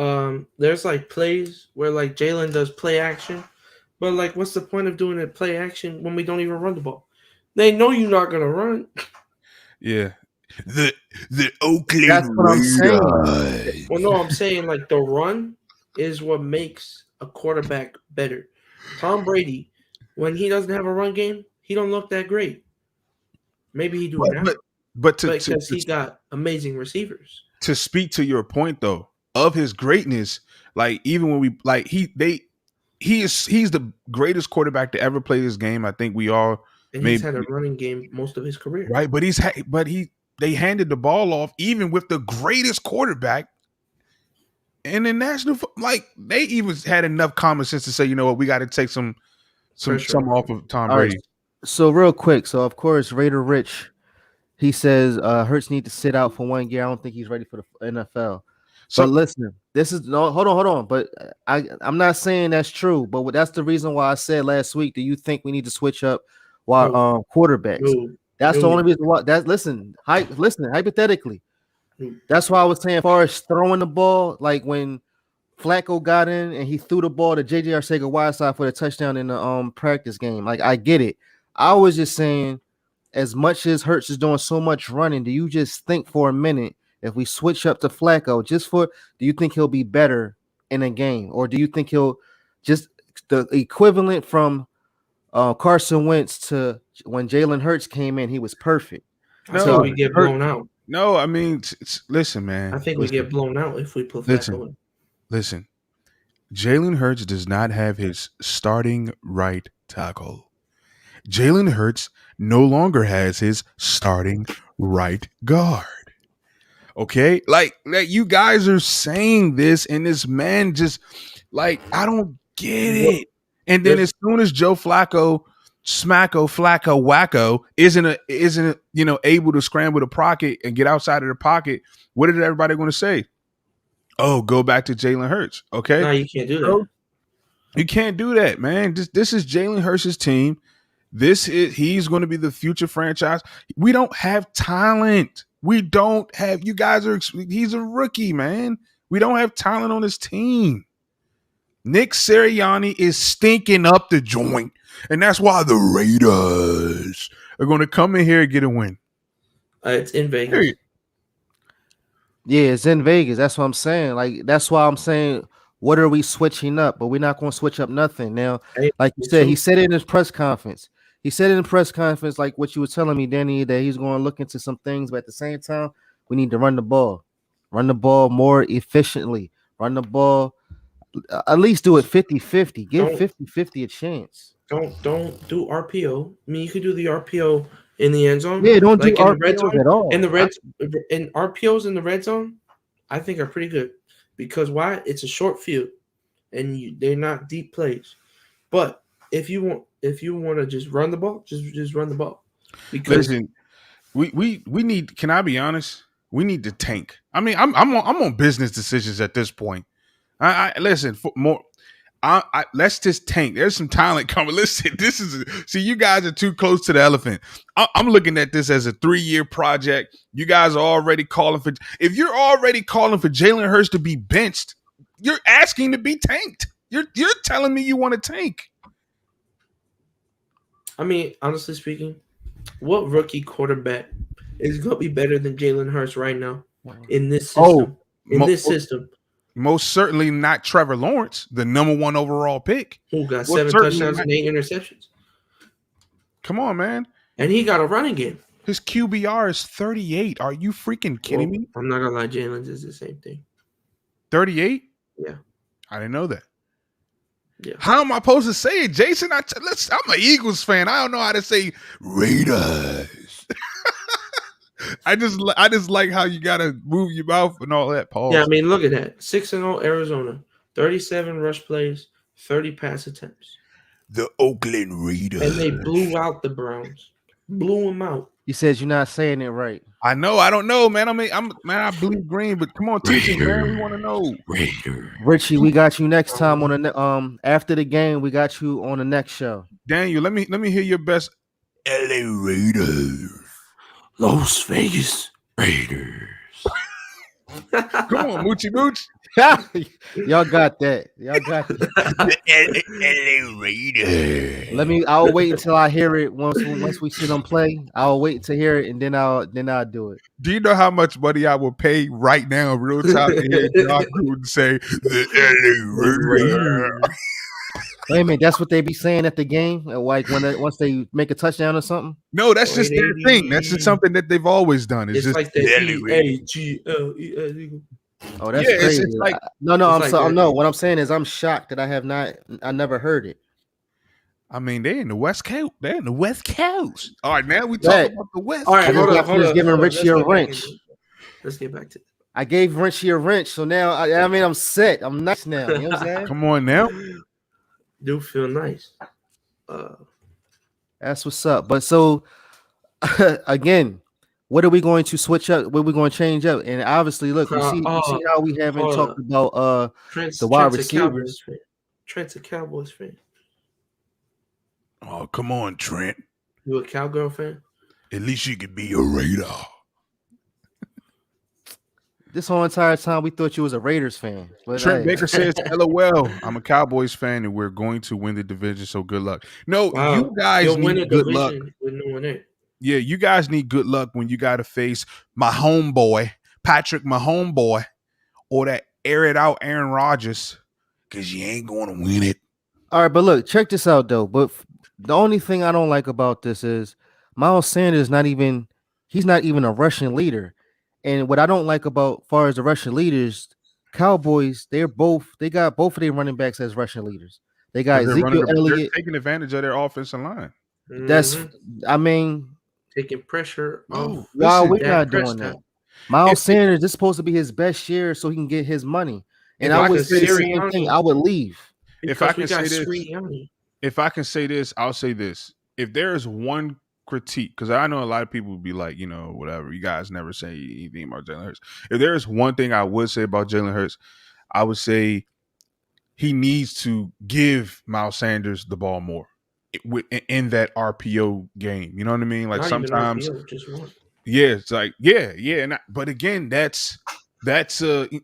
there's like plays where like Jalen does play action, but like what's the point of doing a play action when we don't even run the ball? They know you're not gonna run. Yeah. The the Oakland That's what I'm saying. Raiders. Well, no, I'm saying like the run is what makes a quarterback better. Tom Brady, when he doesn't have a run game, he don't look that great. Maybe he do But now, but but because he got amazing receivers. to speak to your point though of his greatness, like even when we like he's the greatest quarterback to ever play this game. I think we all And he's maybe had a running game most of his career. right, but they handed the ball off even with the greatest quarterback. And in like they even had enough common sense to say, you know what, we got to take some Pressure off of Tom All right. Brady. So real quick, so of course Raider Rich, he says Hurts need to sit out for 1 year. I don't think he's ready for the NFL. But So listen, this is no hold on. But I'm not saying that's true. But that's the reason why I said last week. Do you think we need to switch up while No, quarterbacks? no, That's the no, only reason why. That listen, hypothetically. no. That's why I was saying, as far as throwing the ball, like when Flacco got in and he threw the ball to JJ Arcega-Whiteside for the touchdown in the practice game. Like I get it. I was just saying, as much as Hurts is doing so much running, do you just think for a minute if we switch up to Flacco, do you think he'll be better in a game, or do you think he'll just the equivalent from Carson Wentz to when Jalen Hurts came in, he was perfect. I think no, we get Hurt, blown out. no, I mean, listen, I man, think we get blown out if we put listen, Flacco in. listen. Jalen Hurts does not have his starting right tackle. Jalen Hurts no longer has his starting right guard. Okay, like you guys are saying this, and this man just like I don't get What? it. And then There's as soon as Joe Flacco, Flacco, Wacko isn't able to scramble the pocket and get outside of the pocket, what is everybody going to say? Oh, go back to Jalen Hurts. Okay, no, you can't do that. no, you can't do that, man. This is Jalen Hurts' team. He's going to be the future franchise. We don't have talent. We don't have you guys are he's a rookie, man. We don't have talent on this team. Nick Sirianni is stinking up the joint. And that's why the Raiders are going to come in here and get a win. It's in Vegas. Period. Yeah, it's in Vegas. That's what I'm saying. Like that's why I'm saying, what are we switching up? But we're not going to switch up nothing now. Hey, Like you said, he said it in his press conference. He said it in press conference, like what you were telling me, Danny, that he's going to look into some things, but at the same time, we need to run the ball more efficiently, run the ball, at least do it 50-50. Give Don't- 50-50 a chance. don't do RPO. I mean, you could do the RPO in the end zone. Yeah, don't do like in the red RPOs zone at all. In the red in RPOs in the red zone, I think are pretty good because why? It's a short field, and they're not deep plays. But if you want to just run the ball, just run the ball. Because Listen, we need. Can I be honest? We need to tank. I mean, I'm on business decisions at this point. I listen for more. Let's just tank. There's some talent coming. Listen, see, you guys are too close to the elephant. I'm looking at this as a 3-year project. You guys are already calling for. If you're already calling for Jalen Hurts to be benched, you're asking to be tanked. You're telling me you want to tank. I mean, honestly speaking, what rookie quarterback is going to be better than Jalen Hurts right now in this system? This system, most certainly not Trevor Lawrence, the number 1 overall pick. who got Well, 7 certainly touchdowns not. and 8 interceptions, Come on, man. and he got a running game. His QBR is 38. Are you freaking kidding me? I'm not gonna lie, Jalen's is the same thing. 38? Yeah. I didn't know that. Yeah. How am I supposed to say it, Jason? I'm an Eagles fan. I don't know how to say Raiders. I just like how you gotta move your mouth and all that. Pause. Yeah, I mean, look at that. 6-0 Arizona, 37 rush plays, 30 pass attempts. The Oakland Raiders. And they blew out the Browns. Blew them out. He says you're not saying it right. I know. I don't know, man. I bleed green, but come on, teach us, man. We want to know. Richie, we got you next time on the after the game. We got you on the next show. Daniel, let me hear your best LA Raiders. Las Vegas Raiders. Come on, Moochie Mooch. Y'all got that. Y'all got that. The LA Raiders. I'll wait until I hear it once we see them play. I'll wait to hear it and then I'll do it. Do you know how much money I will pay right now in real time to hear John Gruden say the LA Raiders? Wait a minute, that's what they be saying at the game, like once they make a touchdown or something. No, that's just their thing. That's just something that they've always done. It's just like the EAGLE. Oh, that's Yeah, crazy. it's like no, it's I'm like so that. no. What I'm saying is, I'm shocked that I never heard it. I mean, they're in the West Coast. They're in the West Coast. All right, now we Right. talk about the West. All right, I just hold got up, hold finished up. giving hold up. Richie a Let's get back wrench. into it. Let's get back to it. I gave Richie a wrench, so now I mean I'm set. I'm nice now. You know what I'm saying? Come on now. Do feel nice. That's what's up. But so again, what are we going to switch up? What are we going to change up? And obviously, look, you see how we haven't hold talked up. about Trent's, the wide Trent's a Cowboys receivers. fan. Trent's a Cowboys fan. Oh, come on, Trent. You a Cowgirl fan? At least you could be a Raider. This whole entire time we thought you was a Raiders fan. But Trent hey. Baker says, LOL, I'm a Cowboys fan and we're going to win the division, so good luck. No, Wow. you guys You'll win a need good luck. division with no one there. Yeah, you guys need good luck when you got to face my homeboy, Patrick, my homeboy, or that air it out Aaron Rodgers, because you ain't going to win it. All right, but look, check this out though. But the only thing I don't like about this is Miles Sanders he's not even a Russian leader. And what I don't like about far as the Russian leaders, Cowboys, they got both of their running backs as Russian leaders. They got Ezekiel They're Elliott. taking advantage of their offensive line. That's Mhm. I mean, Taking pressure off. why are we Dak not doing Prescott. that? Miles Sanders, this is supposed to be his best year so he can get his money. And If I I would can say the say same thing. I would leave. If Because I we can got say this, Sirianni. if I can say this, I'll say this. If there is one critique, because I know a lot of people would be like, whatever, you guys never say anything about Jalen Hurts. If there is one thing I would say about Jalen Hurts, I would say he needs to give Miles Sanders the ball more in that RPO game. You know what I mean? Like Not sometimes, even RPO, just one. yeah, it's like, yeah. But again, that's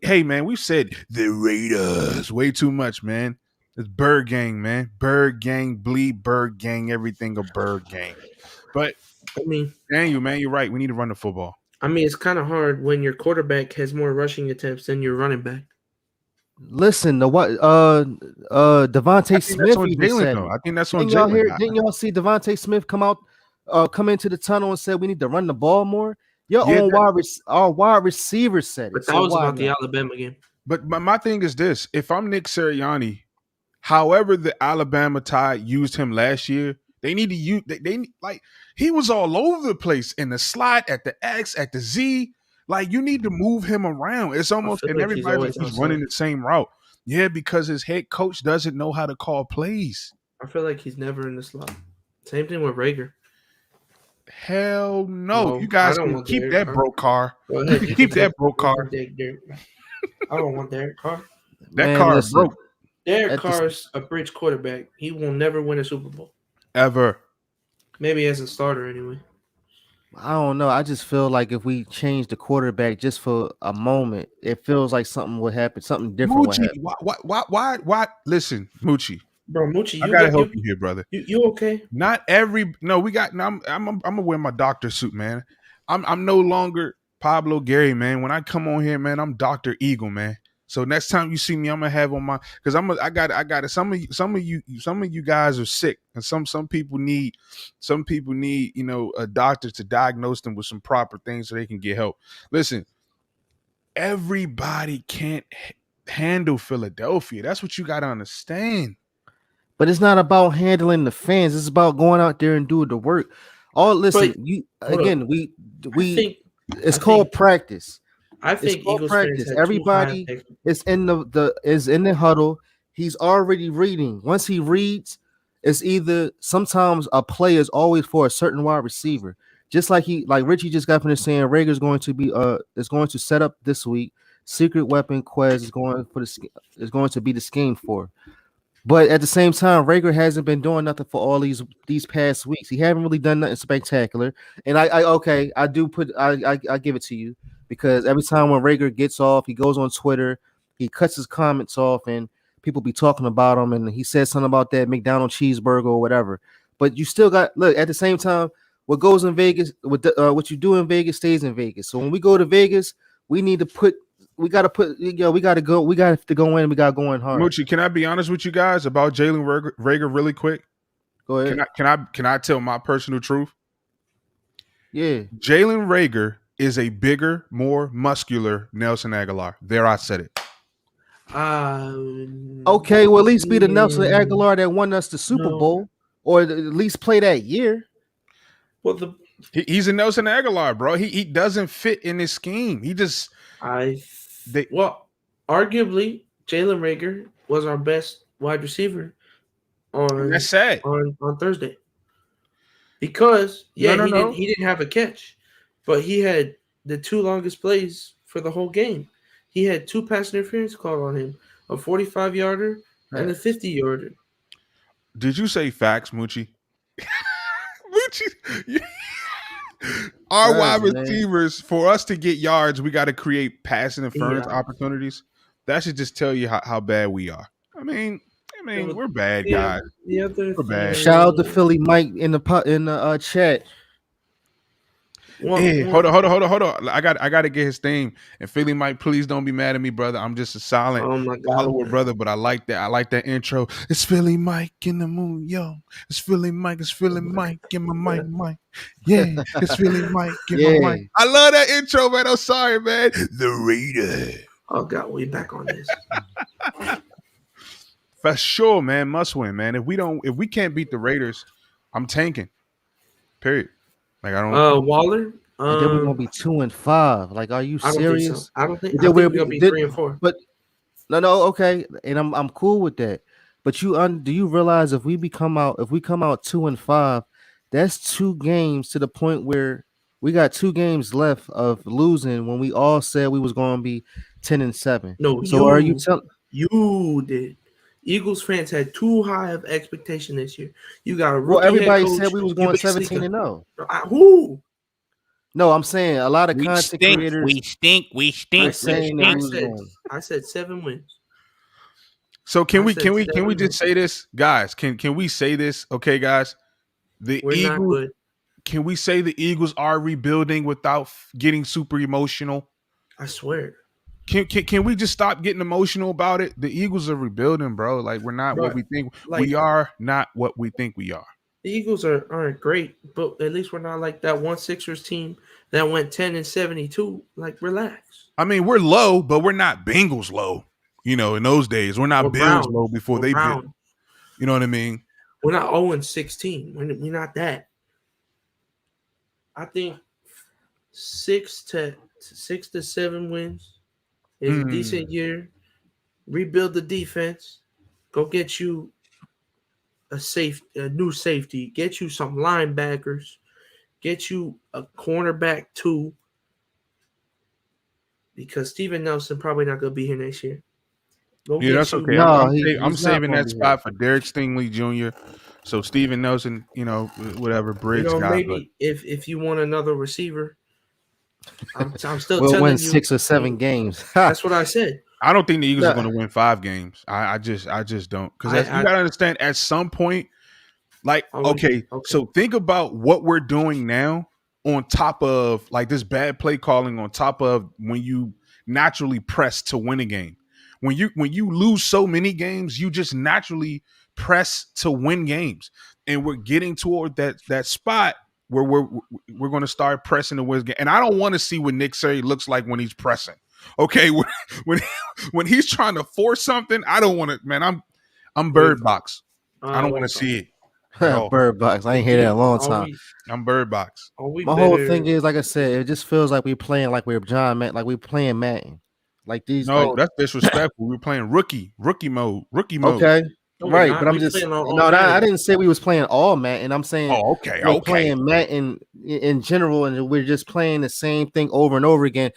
hey man, we've said the Raiders way too much, man. It's Bird Gang, man. Bird Gang, bleed Bird Gang, everything a Bird Gang. But I mean, Daniel, man, you're right. We need to run the football. it's kind of hard when your quarterback has more rushing attempts than your running back. Listen, the what Devontae Smith even said it. I think that's on Didn't y'all Jalen. didn't y'all see Devontae Smith come into the tunnel and said we need to run the ball more? Our wide receivers said it. But So that was why about the not? Alabama game. But my thing is this: if I'm Nick Sirianni, however the Alabama Tide used him last year, they need to use. They like he was all over the place in the slot, at the X, at the Z. Like you need to move him around. It's almost feel and like he's everybody's always like he's outside. running the same route. Yeah, because his head coach doesn't know how to call plays. I feel like he's never in the slot. Same thing with Rager. Hell no! No, You guys I don't can want keep Derek that Carr. broke car. Go You ahead. can keep that broke car. I don't want Derek Carr. That Man, car listen, broke Derek At the- Carr's a bridge quarterback. He will never win a Super Bowl. ever. Maybe as a starter, anyway. I don't know. I just feel like if we change the quarterback just for a moment, it feels like something would happen. Something different would Moochie, happen. why? Listen, Moochie, Bro, Moochie, I gotta help you here, brother. You okay? Not every no, we got. No, I'm gonna wear my doctor suit, man. I'm no longer Pablo Gary, man. When I come on here, man, I'm Dr. Eagle, man. So next time you see me, I'm gonna have on my because I got some of you guys are sick, and some people need a doctor to diagnose them with some proper things so they can get help. Listen, everybody can't handle Philadelphia. That's what you got to understand. But it's not about handling the fans. It's about going out there and doing the work. Listen, hold again, up. we I called think- practice. I It's think called Eagles practice. fans had Everybody too high is in the huddle. He's already reading. Once he reads, it's either sometimes a play is always for a certain wide receiver. Just like Richie just got finished saying, Rager's going to be is going to set up this week. Secret weapon Quez is going to be the scheme for. But at the same time, Rager hasn't been doing nothing for all these past weeks. He haven't really done nothing spectacular. And I okay, I do put I give it to you because every time when Rager gets off, he goes on Twitter, he cuts his comments off, and people be talking about him, and he says something about that McDonald's cheeseburger or whatever. But you still got look at the same time. What goes in Vegas, what you do in Vegas stays in Vegas. So when we go to Vegas, we need to put we got to put we got to go we got to go in. We got to go in hard. Moochie, can I be honest with you guys about Jalen Rager really quick? Go ahead. Can I tell my personal truth? Yeah. Jalen Rager is a bigger, more muscular Nelson Aguilar. There, I said it. Uh, Okay, well, at least be the Nelson mm, Aguilar that won us the Super no. Bowl, or at least play that year. Well, the He's a Nelson Aguilar, bro. He doesn't fit in this scheme. He just well, arguably Jalen Rager was our best wide receiver on that's sad. on Thursday because No. he didn't have a catch, but he had the two longest plays for the whole game. He had two pass interference called on him, a 45-yarder and a 50-yarder. Did you say facts, Moochie? Moochie, our wide receivers, for us to get yards, we got to create pass interference opportunities. That should just tell you how bad we are. I mean, we're bad guys. The other We're bad. Shout out to Philly Mike in the chat. Hey, hold on. I got to get his theme. And Philly Mike, please don't be mad at me, brother. I'm just a silent follower, brother. But I like that. I like that intro. It's Philly Mike in the moon, yo. It's Philly Mike. It's Philly Mike in my mic. Yeah, it's Philly Mike in my mic. I love that intro, man. I'm sorry, man. The Raider. Oh God, we back on this. For sure, man. Must win, man. If we can't beat the Raiders, I'm tanking. Period. Like I don't. Waller. And then we're gonna be 2-5. Like, are you serious? I don't think we're gonna be 3-4. But no, okay, and I'm cool with that. But do you realize if we come out 2-5, that's 2 games to the point where we got 2 games left of losing when we all said we was gonna be 10-7. No, so are you telling you did? Eagles fans had too high of expectation this year. You got a rookie. Well, everybody head coach, said we was going 17-0. Who? No, I'm saying a lot of content creators. We stink. I said 7 wins. So can we just say this, guys? Can we say this? Okay, guys. We're not good. Can we say the Eagles are rebuilding without getting super emotional? I swear. Can we just stop getting emotional about it? The Eagles are rebuilding, bro. Like we're not what we think we are. Not what we think we are. The Eagles aren't great, but at least we're not like that 1-6ers team that went 10-72. Like, relax. I mean, we're low, but we're not Bengals low. You know, in those days, we're not Bills low before they built. You know what I mean? We're not 0-16. We're not that. I think 6 to 7 wins is a decent year. Rebuild the defense. Go get you a new safety. Get you some linebackers. Get you a cornerback too. Because Steven Nelson probably not going to be here next year. That's okay. No, I'm saving that spot for Derek Stingley Jr. So Steven Nelson, whatever bridge guy. Maybe if you want another receiver, I'm still we'll telling win you 6 or 7 games. That's what I said. I don't think the Eagles are going to win 5 games. I just don't, because you got to understand at some point, so think about what we're doing now on top of like this bad play calling, on top of when you naturally press to win a game. When you lose so many games, you just naturally press to win games, and we're getting toward that spot where we're going to start pressing to win game. And I don't want to see what Nick Sirianni looks like when he's pressing. Okay, when he's trying to force something, I don't want to. Man, I'm Bird Box. I don't want to see it. Bird Box. I ain't hear that in a long time. I'm Bird Box. My whole thing is, like I said, it just feels like we're playing like we're John Madden, like we're playing Madden. Like these. No, that's disrespectful. We're playing rookie mode. Okay. Right, but I'm just I didn't say we was playing all Madden. I'm saying we're playing Madden in general, and we're just playing the same thing over and over again.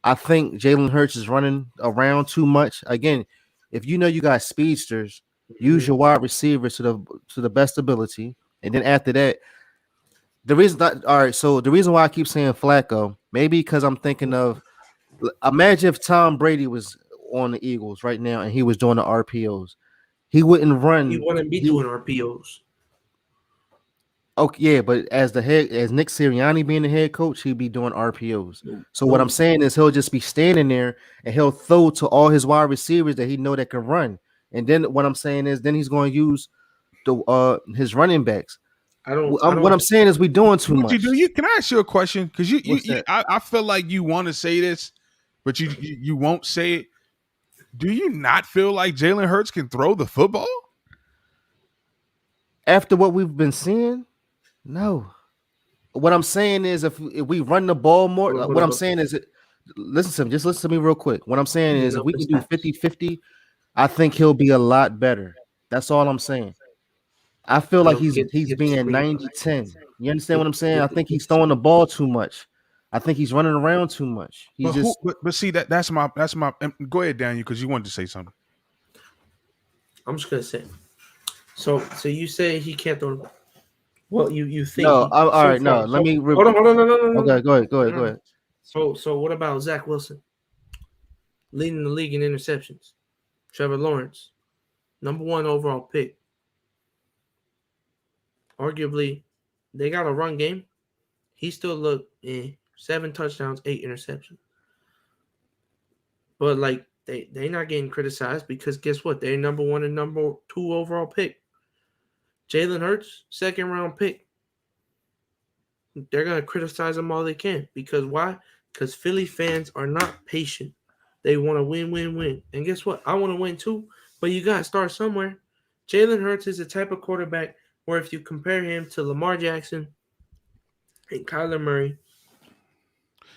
I think Jalen Hurts is running around too much. Again, if you know you got speedsters, use Mhm. your wide receivers to the best ability, and then after that, the reason that all right, so the reason why I keep saying Flacco, maybe because I'm thinking of imagine if Tom Brady was on the Eagles right now and he was doing the RPOs. He wouldn't He run. wouldn't be He doing RPOs. Okay, yeah, but as Nick Sirianni being the head coach, he'd be doing RPOs. No, So what I'm no, saying is he'll just be standing there and he'll throw to all his wide receivers that he know that can run. And then what I'm saying is then he's going to use the his running backs. I What don't. I'm saying is we doing too Would you do much. you? Can I ask you a question? Because What's that? I feel like you want to say this, but you won't say it. Do you not feel like Jalen Hurts can throw the football? After what we've been seeing, no. What I'm saying is if we run the ball more, Hold what up, I'm saying is listen to me, just listen to me real quick. What I'm saying is if no, we the can do stats. 50-50, I think he'll be a lot better. That's all I'm saying. I feel I like don't he's get the being screenplay. 90-10. You understand Get what I'm saying? I think get he's the throwing the screen. ball too much. I think he's running around too much. He's But who? just But see that's my. Go ahead, Daniel, because you wanted to say something. I'm just gonna say. So you say he can't throw the ball. Well, you think no. he All so right, no. far. Let So me. hold on, no, no, no, no, Okay, no, go ahead. Go no, ahead. no, Go no. ahead. So what about Zach Wilson leading the league in interceptions? Trevor Lawrence, number one overall pick. Arguably, they got a run game. He still looked 7 touchdowns, 8 interceptions. But like they not getting criticized because guess what? They're number one and number two overall pick. Jalen Hurts, second round pick. They're gonna criticize him all they can because why? Because Philly fans are not patient. They want to win, win, win. And guess what? I want to win too. But you gotta start somewhere. Jalen Hurts is the type of quarterback where if you compare him to Lamar Jackson and Kyler Murray,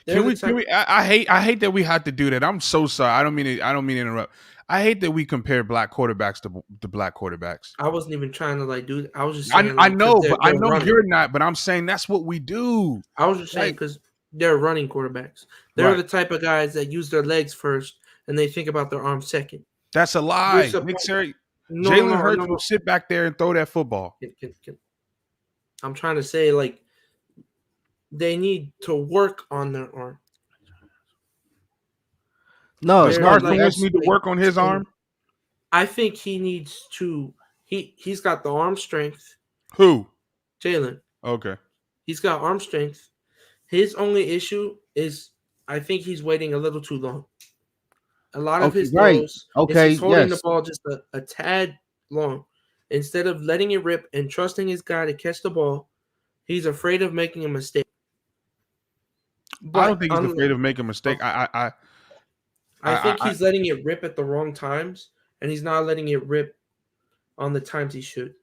they're Can the we? Can type. we? I hate that we have to do that. I'm so sorry. I don't mean to interrupt. I hate that we compare black quarterbacks to black quarterbacks. I wasn't even trying to like do. I was just saying I like because know, but I they're know running. you're not. But I'm saying that's what we do. I was just saying Like, because they're running quarterbacks. They're right? the type of guys that use their legs first and they think about their arms second. That's a You're lie. Nick supposed Siri, no no Jalen no Hurts no will no. sit back there and throw that football. I'm trying to say like they need to work on their arm. No, They're Rashard no. like Lewis need to like work on his and arm. I think he needs to he's got the arm strength. Who? Jalen. Okay. He's got arm strength. His only issue is I think he's waiting a little too long. A lot of Okay, his right. throws is Okay, he's holding the yes. ball just a tad long. Instead of letting it rip and trusting his guy to catch the ball, he's afraid of making a mistake. I don't But think he's afraid of making a mistake. I think I he's letting it rip at the wrong times, and he's not letting it rip on the times he should.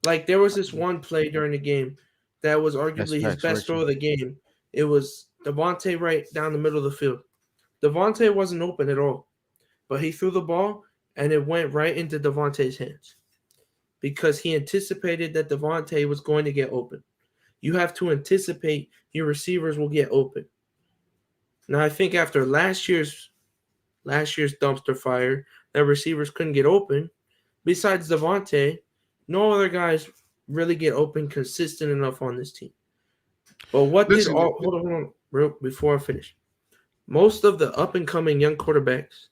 Like there was this one play during the game that was That's arguably his facts, best throw Richie. of the game. It was Devontae right down the middle of the field. Devontae wasn't open at all, but he threw the ball and it went right into Devontae's hands because he anticipated that Devontae was going to get open. You have to anticipate your receivers will get open. Now I think after last year's dumpster fire that receivers couldn't get open, besides Devontae, no other guys really get open consistent enough on this team. But what did listen. all hold on real before I finish? Most of the up and coming young quarterbacks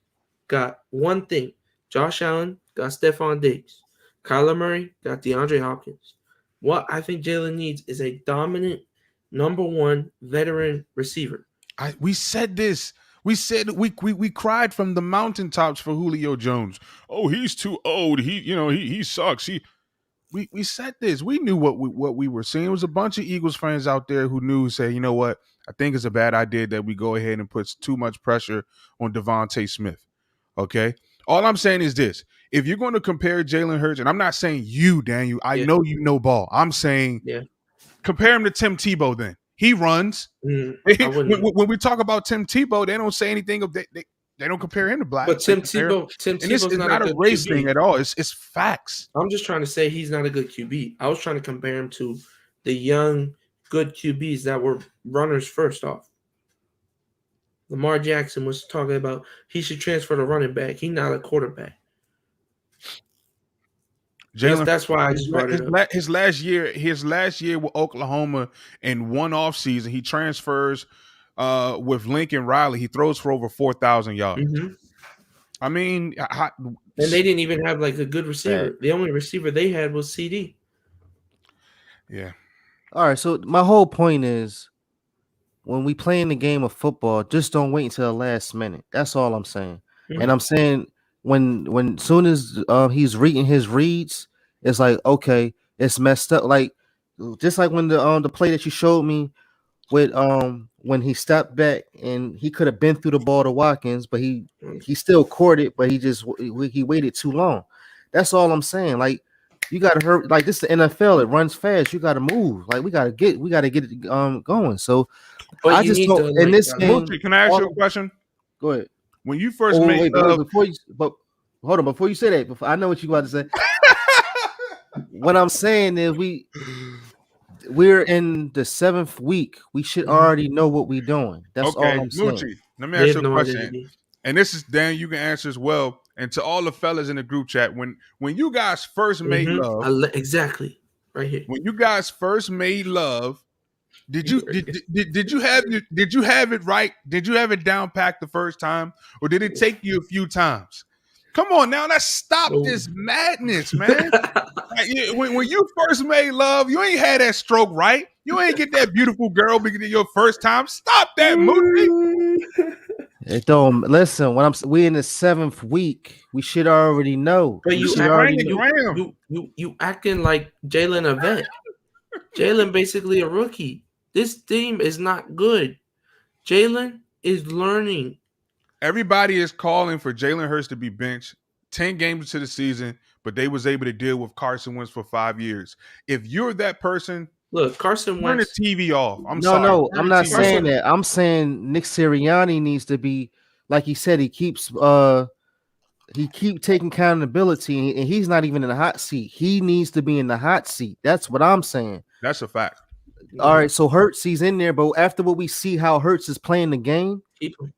got one thing. Josh Allen got Stephon Diggs. Kyler Murray got DeAndre Hopkins. What I think Jalen needs is a dominant number one veteran receiver. We said this. We said we cried from the mountaintops for Julio Jones. Oh, he's too old. He sucks. We said this. We knew what we were seeing. It was a bunch of Eagles fans out there who knew, say, you know what? I think it's a bad idea that we go ahead and put too much pressure on Devontae Smith. Okay. All I'm saying is this: if you're going to compare Jalen Hurts, and I'm not saying you, Daniel, I Yeah, know you know ball. I'm saying yeah. compare him to Tim Tebow. Then he runs. I wouldn't. When we talk about Tim Tebow, they don't say anything of they don't compare him to But blacks. They compare him, Tim and this Tebow's is not a not a good race thing QB. at all. It's facts. I'm just trying to say he's not a good QB. I was trying to compare him to the young, good QBs that were runners first off. Lamar Jackson was talking about he should transfer to running back. He's not a quarterback. Jalen That's why I just brought it up. his last year with Oklahoma in one off season, he transfers with Lincoln Riley. He throws for over 4,000 yards. Hmm. I mean, And they didn't even have like a good Back. receiver. The only receiver they had was CD. yeah, All right. So my whole point is, when we play in the game of football, just don't wait until the last minute. That's all I'm saying. And Mhm. I'm saying when soon as he's reading his reads, it's like, okay, it's messed up. Like just like when the play that you showed me with when he stepped back and he could have been through the ball to Watkins, but he still caught it, but he waited too long. That's all I'm saying. Like you got to hurt. Like this is the NFL. It runs fast. You got to move. Like we got to get it going. So But I you just need to don't in like this game. Moochie, can I ask you a All question? go ahead. When you first Oh made wait, but before you but hold on before you say that. Before I know what you about to say. What I'm saying is we're in the 7th week. We should Mhm. already know what we're doing. That's all okay, I'm saying. Moochie, let me They ask have you a no question. identity. And this is Dan, you can answer as well. And to all the fellas in the group chat, when you guys first made Hmm. love, Exactly. Right here. when you guys first made love, did you have it right? Did you have it down packed the first time, or did it take you a few times? Come on now, let's stop No. this madness, man. Like, when you first made love, you ain't had that stroke right. You ain't get that beautiful girl beginning your first time. Stop that, Moochie. It don't listen. When we in the 7th week, we should already know. But We This you is should act already Brandon know. Graham. you acting like Jalen a vet. Jalen basically a rookie. This team is not good. Jalen is learning. Everybody is calling for Jalen Hurts to be benched 10 games into the season, but they was able to deal with Carson Wentz for 5 years. If you're that person, Look, Carson turn the Wentz. TV off. I'm No, sorry. no, Turn I'm the not TV off. saying Carson. that. I'm saying Nick Sirianni needs to be like he said. He keep taking accountability, and he's not even in the hot seat. He needs to be in the hot seat. That's what I'm saying. That's a fact. All Mhm. right, so Hurts he's in there, but after what we see how Hurts is playing the game, Keep him.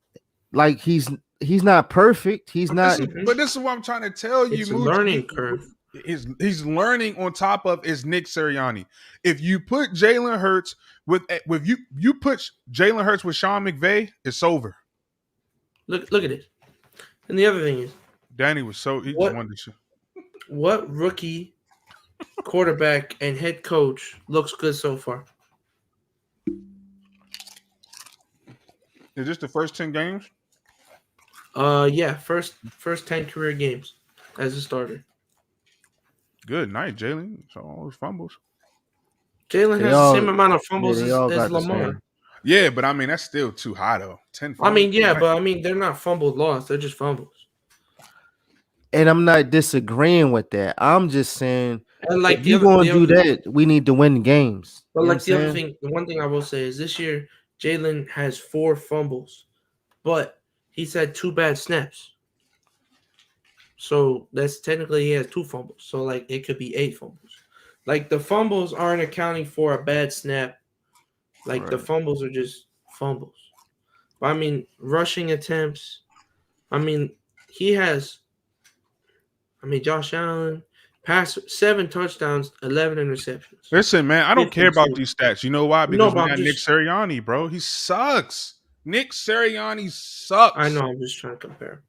like he's not perfect. He's not. But this is what I'm trying to tell you, It's a Moochie. learning curve. He's learning on top of is Nick Sirianni. If you put Jalen Hurts with you put Jalen Hurts with Sean McVay, it's over. Look at it. And the other thing is, Danny was he just what wanted to. what rookie quarterback and head coach looks good so far? Is this the first 10 games? Yeah, first 10 career games as a starter. Good night, Jalen. So all those fumbles. Jalen They has the all same amount of yeah, fumbles they all as got the Lamar. same. Yeah, but I mean that's still too high though. 10 I fumbles. mean, yeah, but I mean they're not fumbled lost. They're just fumbles. And I'm not disagreeing with that. I'm just saying And if like you're going the to do other, that, we need to win games. but You know what I'm like the other saying? thing, the one thing I will say is this year Jalen has 4 fumbles, but he's had 2 bad snaps. So that's technically he has 2 fumbles. So like it could be 8 fumbles. Like the fumbles aren't accounting for a bad snap. Like the Right. fumbles are just fumbles. But I mean, rushing attempts. I mean, he has. I mean, Josh Allen passed 7 touchdowns, 11 interceptions. Listen, man, I don't care about 52. these stats. You know why? No, Because but we I'm got Nick just. Sirianni, bro. He sucks. Nick Sirianni I sucks. know. I'm just trying to compare.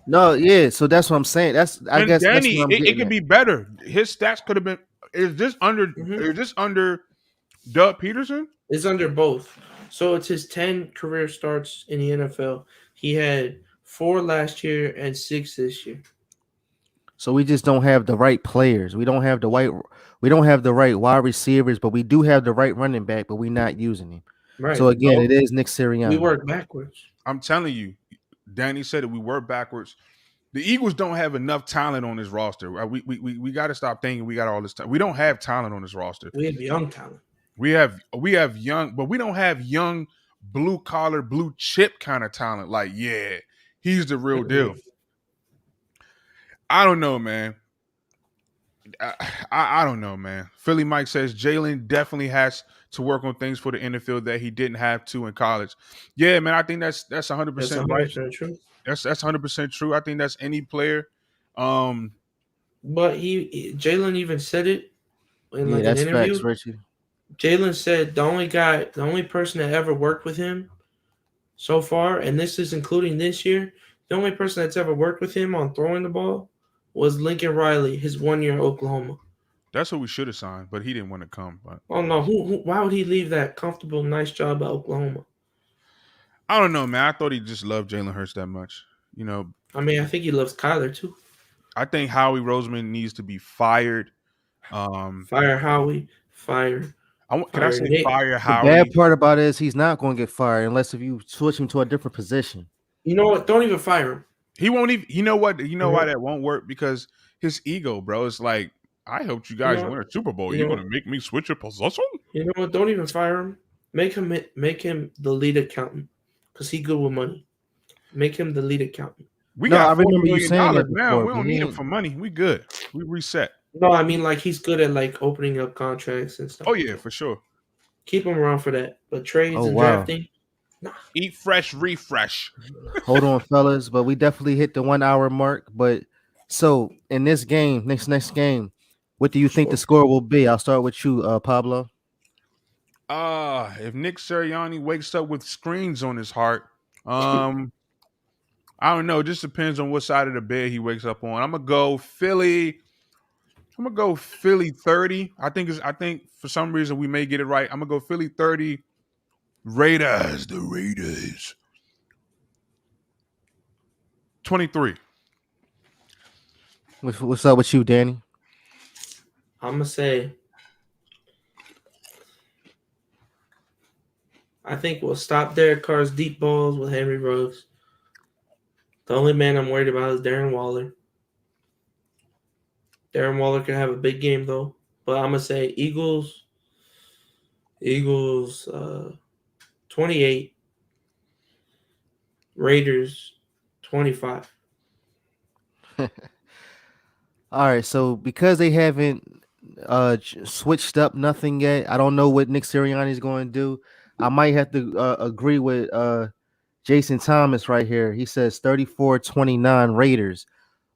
No, yeah. So that's what I'm saying. I And guess that's Danny, what I'm it getting could at. be better. His stats could have been. Hmm. Is this under Doug Peterson? It's under both. So it's his 10 career starts in the NFL. He had 4 last year and 6 this year. So we just don't have the right players. We don't have the right wide receivers, but we do have the right running back, but we're not using him. So Right. again, No, it is Nick we Sirianni. work backwards. I'm telling you, Danny said it. We work backwards. The Eagles don't have enough talent on this roster. We got to stop thinking we got all this time. We don't have talent on this roster. We have young talent. We have young, but we don't have young blue collar, blue chip kind of talent. Like, yeah, he's the real deal. I don't know, man. I don't know, man. Philly Mike says Jalen definitely has to work on things for the NFL that he didn't have to in college. Yeah, man, I think that's 100% That's right. 100% true. That's 100% true. I think that's any player. Um, But Jalen even said it in Yeah, like an that's interview. facts, Richie. Jalen said the only person that ever worked with him so far, and this is including this year, the only person that's ever worked with him on throwing the ball was Lincoln Riley, his 1 year at Oklahoma. That's who we should have signed, but he didn't want to come. But Oh no, who why would he leave that comfortable, nice job at Oklahoma? I don't know, man. I thought he just loved Jalen Hurts that much. You know, I mean, I think he loves Kyler too. I think Howie Roseman needs to be fired. Um, Fire Howie, fire, can I fire say Nick. fire The bad Howie? part about it is he's not going to get fired unless if you switch him to a different position. You know what? Don't even fire him. He won't even. You know what? You know why Mhm. that won't work? Because his ego, bro. It's like I helped you You guys know, win a Super Bowl. you You're know, gonna make me switch your position? you know what? Don't even fire him. Make him the lead accountant because he good with money. Make him the lead accountant. We No, I got forty remember you million saying dollars that now. before, We but don't need he him for ain't. money. We good. We reset. No, I mean like he's good at like opening up contracts and stuff Oh like yeah, that. for sure. Keep him around for that. But trades Oh and wow. drafting, nah. Eat fresh, refresh. Hold on, fellas, but we definitely hit the 1 hour mark. But so in this game, next game, what do you think the Sure. score will be? I'll start with you, Pablo. If Nick Sirianni wakes up with screens on his heart, um, I don't know. It just depends on what side of the bed he wakes up on. I'm gonna go Philly. I'm gonna go Philly 30. I think for some reason we may get it right. I'm gonna go Philly 30. Raiders, the Raiders. 23. What's up with you, Danny? I'm gonna say I think we'll stop Derek Carr's deep balls with Henry Ruggs. The only man I'm worried about is Darren Waller. Darren Waller could have a big game though, but I'm gonna say Eagles 28, Raiders 25. All right, so because they haven't switched up nothing yet, I don't know what Nick Sirianni is going to do. I might have to agree with Jason Thomas right here. He says 34-29 Raiders.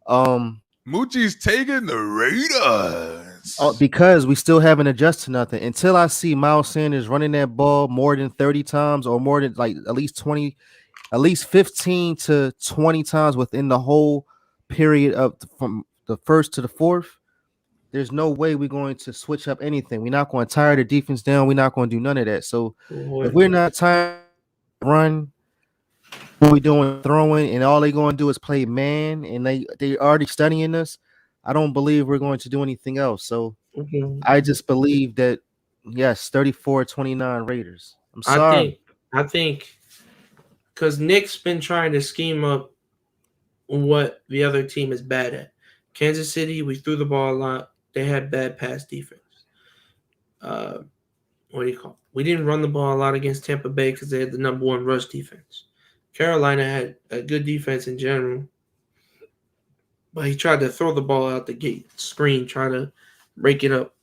Um, Moochie's taking the Raiders. because we still haven't adjusted to nothing. Until I see Miles Sanders running that ball more than 30 times or more than like at least 20, at least 15 to 20 times within the whole period of from the first to the fourth, there's no way we're going to switch up anything. We're not going to tire the defense down. We're not going to do none of that. So if Boy, we're not tired run, what we doing throwing, and all they going to do is play man, and they already studying us. I don't believe we're going to do anything else. So mhm. I just believe that yes, 34-29 Raiders. I'm I sorry. think I think because Nick's been trying to scheme up what the other team is bad at. Kansas City, we threw the ball a lot. They had bad pass defense. Uh, what do you call it? We didn't run the ball a lot against Tampa Bay because they had the number one rush defense. Carolina had a good defense in general, but he tried to throw the ball out the gate, screen, try to break it up.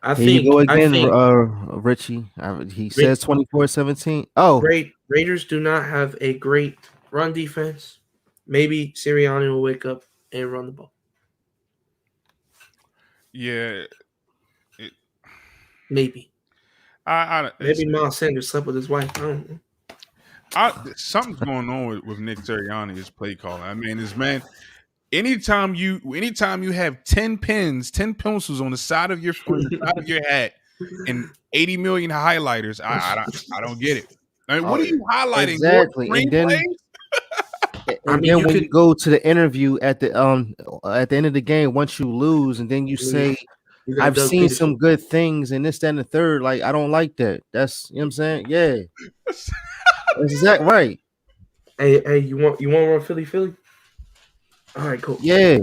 I Here you go think I again, think Richie. He Ra- says 24-17. Oh, Raiders do not have a great run defense. Maybe Sirianni will wake up and run the ball. Yeah, it, Maybe. it's Maybe Miles Sanders slept with his wife. I don't know. something's going on with Nick Sirianni, his play calling. I mean, this man. Anytime you have 10 pins, 10 pencils on the side of your hat, and 80 million highlighters, I don't get it. I mean, what oh, are you highlighting? More exactly. screenplays? I And mean, then you when could. you go to the interview at the end of the game, once you lose, and then you You say, got "I've Doug seen some Peterson. good things," and this, that, and the third. Like I don't like that. That's you know what I'm saying. Yeah, that's exactly right. Hey, you want to run Philly? All right, cool. Yeah,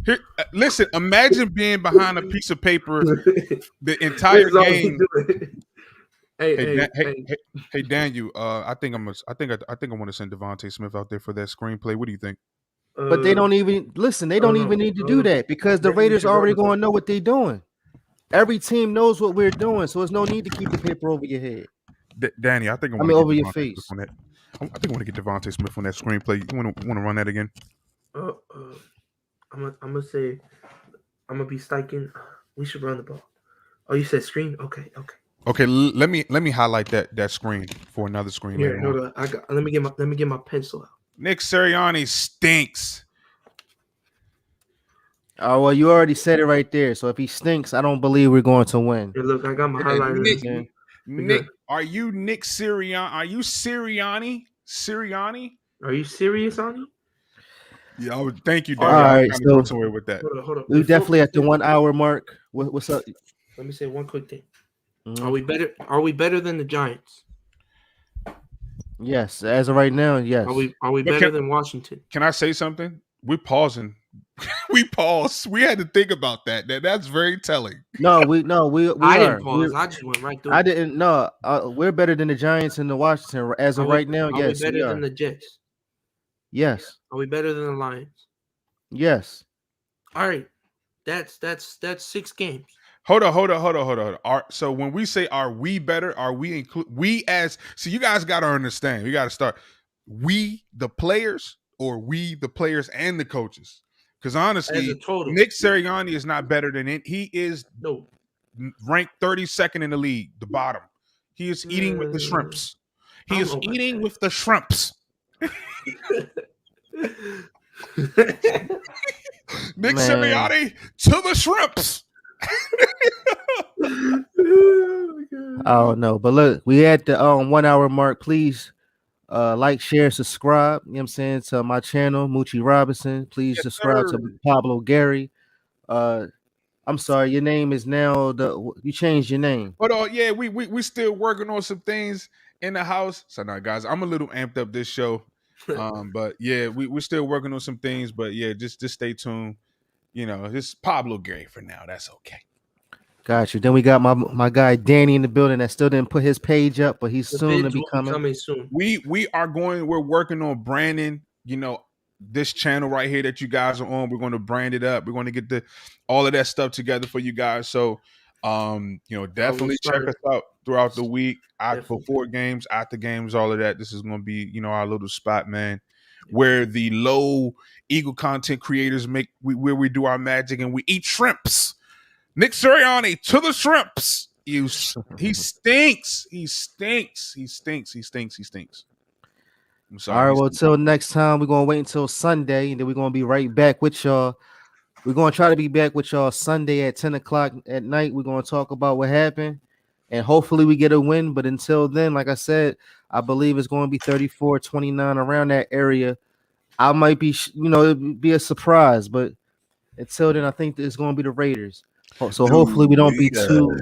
Here, listen, imagine being behind a piece of paper the This entire is all he game. doing. Hey, Hey, Dan, hey, hey. hey, Daniel. I think I want to send Devontae Smith out there for that screenplay. What do you think? but they Uh, don't even listen. They I don't don't know. even need to do that because the Maybe we Raiders should run already the ball. going to know what they're doing. Every team knows what we're doing, so there's no need to keep the paper over your head. Danny, I think I I want mean, to get over your Devontae Smith face. on that. I think I want to get Devontae Smith on that screenplay. You want to run that again? Uh, uh, gonna say I'm gonna be spiking. We should run the ball. Oh, you said screen? Okay, okay. Okay, let me highlight that screen for another screen Here, later on. hold on. Let me get my pencil out. Nick Sirianni stinks. Oh well, you already said it right there. So if he stinks, I don't believe we're going to win. Here, look, I got my Yeah, highlighter. You know what I'm Nick, saying? We Nick, good. are you Nick Sirianni? Are you Sirianni? Sirianni? Are you serious, Ani? Yeah, thank you, All All Daddy. right. I was right, trying to go so somewhere with that. Hold on. we definitely at the 1 hour mark. What's up? Let me say one quick thing. Are Mhm. we better? Are we better than the Giants? Yes, as of right now, Are yes. we? Are we But better than Washington? can I say something? We're pausing. We paused. We had to think about that. That's very telling. No, we I didn't are. pause. I just went right through I it. didn't know. We're better than the Giants and the Washington as Are of we? right now. Are we Yes, we better than are. the Jets? Yes, Are we better than the Lions? yes. All right. That's 6 games. Hold on. So when we say are we better, are we include we as so you guys got to understand. We got to start we the players or we the players and the coaches. Because As a honestly, total. Nick Sirianni is not better than it. He is No. ranked 32nd in the league, the bottom. He is eating with the Mm, shrimps. I He don't is know about eating with the shrimps. that. Nick Man, Sirianni to the shrimps. Oh my I God. don't know. But look, we at the 1 hour mark. Please like, share, subscribe. You know what I'm saying? To my channel, Moochie Robinson. Please Yes, subscribe sir. to Pablo Gary. Uh I'm sorry, your name is now you changed your name. But yeah, we still working on some things in the house. So now, guys, I'm a little amped up this show. But yeah, we're still working on some things. But yeah, just stay tuned. You know, it's Pablo Gary for now. That's okay. Got you. Then we got my guy Danny in the building that still didn't put his page up, but he's The soon to bids be will be coming. coming soon. We're working on branding, this channel right here that you guys are on. We're going to brand it up. We're going to get all of that stuff together for you guys. So We definitely check started. us out throughout the week, Definitely. before games, after games, all of that. This is going to be, our little spot, man, where the low Eagle content creators where we do our magic and we eat shrimps. Nick Sirianni to the shrimps. He stinks. He stinks. He stinks. He stinks. He stinks. I'm All sorry. right, well, till next time, we're gonna wait until Sunday, and then we're gonna be right back with y'all. We're gonna try to be back with y'all Sunday at 10 o'clock at night. We're gonna talk about what happened, and hopefully we get a win. But until then, like I said, I believe it's going to be 34-29 around that area. I might be, it'd be a surprise, but until then, I think it's going to be the Raiders. So hopefully we don't be too.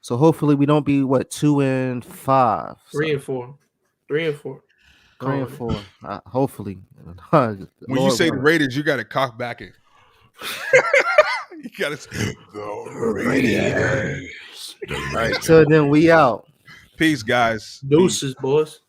So hopefully we don't be 2-5. So 3 and 4. 3 and 4. 3-4. Hopefully, When you Lord say the willing. Raiders, you got to cock back it. You got to say the Raiders. All right, till then we out. Peace, guys. Peace. Deuces, boys.